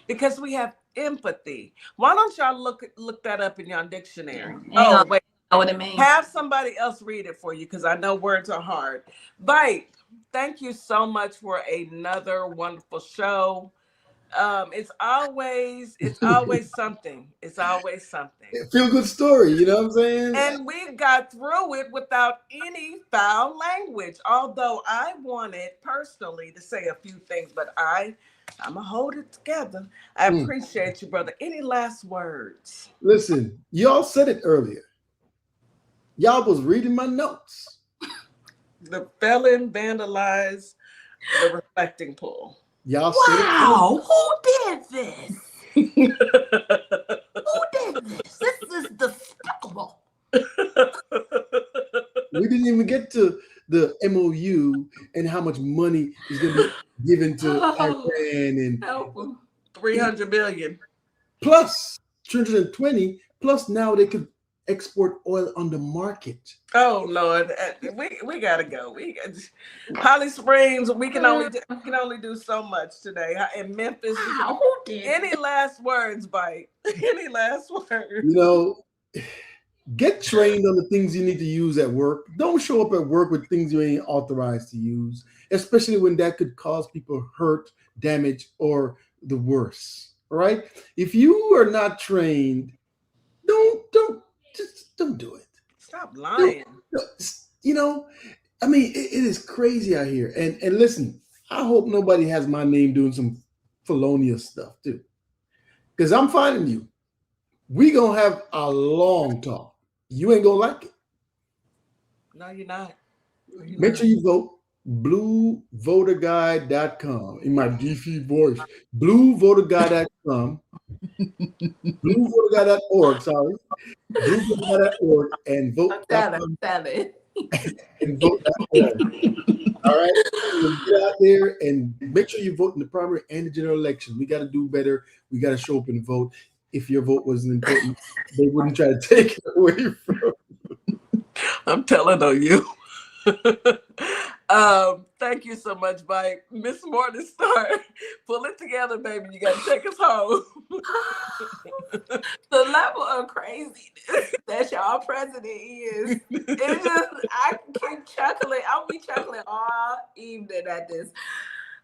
Because we have empathy. Why don't y'all look that up in your dictionary? Oh, wait. Know what it means. Have somebody else read it for you because I know words are hard. Bite, thank you so much for another wonderful show. It's always something. It's always something. Feel good story, you know what I'm saying? And we got through it without any foul language. Although I wanted personally to say a few things, but I'm gonna hold it together. I appreciate you, brother. Any last words? Listen, y'all said it earlier. Y'all was reading my notes. The felon vandalized the reflecting pool. Y'all said it. Wow, who did this? Who did this? This is despicable. We didn't even get to the MOU and how much money is going to be given to Iran and $300 billion plus 320 plus now they could export oil on the market. Oh Lord, we gotta go. Holly Springs. We can only do so much today. In Memphis, any last words, Bite? Any last words? You know, get trained on the things you need to use at work. Don't show up at work with things you ain't authorized to use, especially when that could cause people hurt, damage, or the worse. All right. If you are not trained, don't do it. Stop lying. You know, I mean, it is crazy out here. And listen, I hope nobody has my name doing some felonious stuff too. Because I'm finding you. We gonna have a long talk. You ain't gonna like it. No, you're not. Make sure you vote bluevoterguide.com in my DC voice. Bluevoterguide.com. Bluevoterguide.org, sorry. Bluevoterguide.org and vote. And vote.org. All right. So get out there and make sure you vote in the primary and the general election. We got to do better. We got to show up and vote. If your vote wasn't important, they wouldn't try to take it away from you. I'm telling on you. Thank you so much, Mike. Miss Morningstar, pull it together, baby. You got to take us home. The level of craziness that y'all president is, it's just, I keep chuckling. I'll be chuckling all evening at this.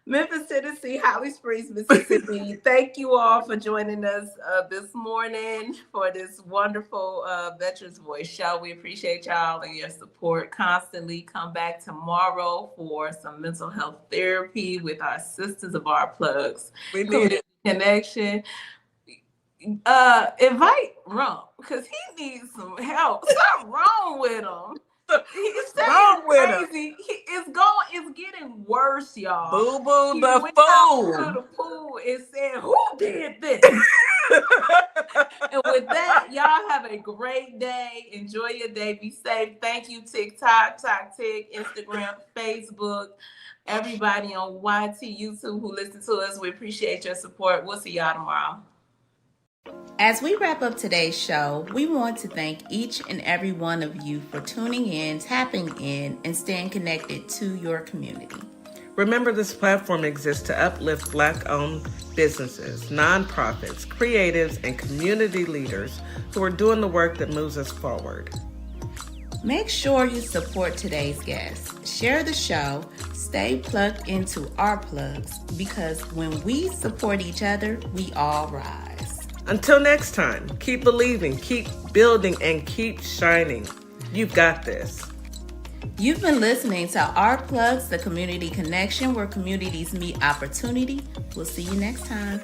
Memphis, Tennessee, Holly Springs, Mississippi. Thank you all for joining us this morning for this wonderful Veterans Voice show. We appreciate y'all and your support constantly. Come back tomorrow for some mental health therapy with our Sisters of Our Plugs. We need it. Connection. Invite Rump because he needs some help. Something wrong with him. He's wrong with him. It's getting worse, y'all. Boo boo He the went fool. out to the pool and said, "Who did this?" And with that, y'all have a great day. Enjoy your day. Be safe. Thank you, TikTok, Instagram, Facebook, everybody on YT, YouTube who listen to us. We appreciate your support. We'll see y'all tomorrow. As we wrap up today's show, we want to thank each and every one of you for tuning in, tapping in, and staying connected to your community. Remember, this platform exists to uplift Black-owned businesses, nonprofits, creatives, and community leaders who are doing the work that moves us forward. Make sure you support today's guests. Share the show. Stay plugged into our plugs because when we support each other, we all rise. Until next time, keep believing, keep building, and keep shining. You've got this. You've been listening to Our Plugs, the community connection where communities meet opportunity. We'll see you next time.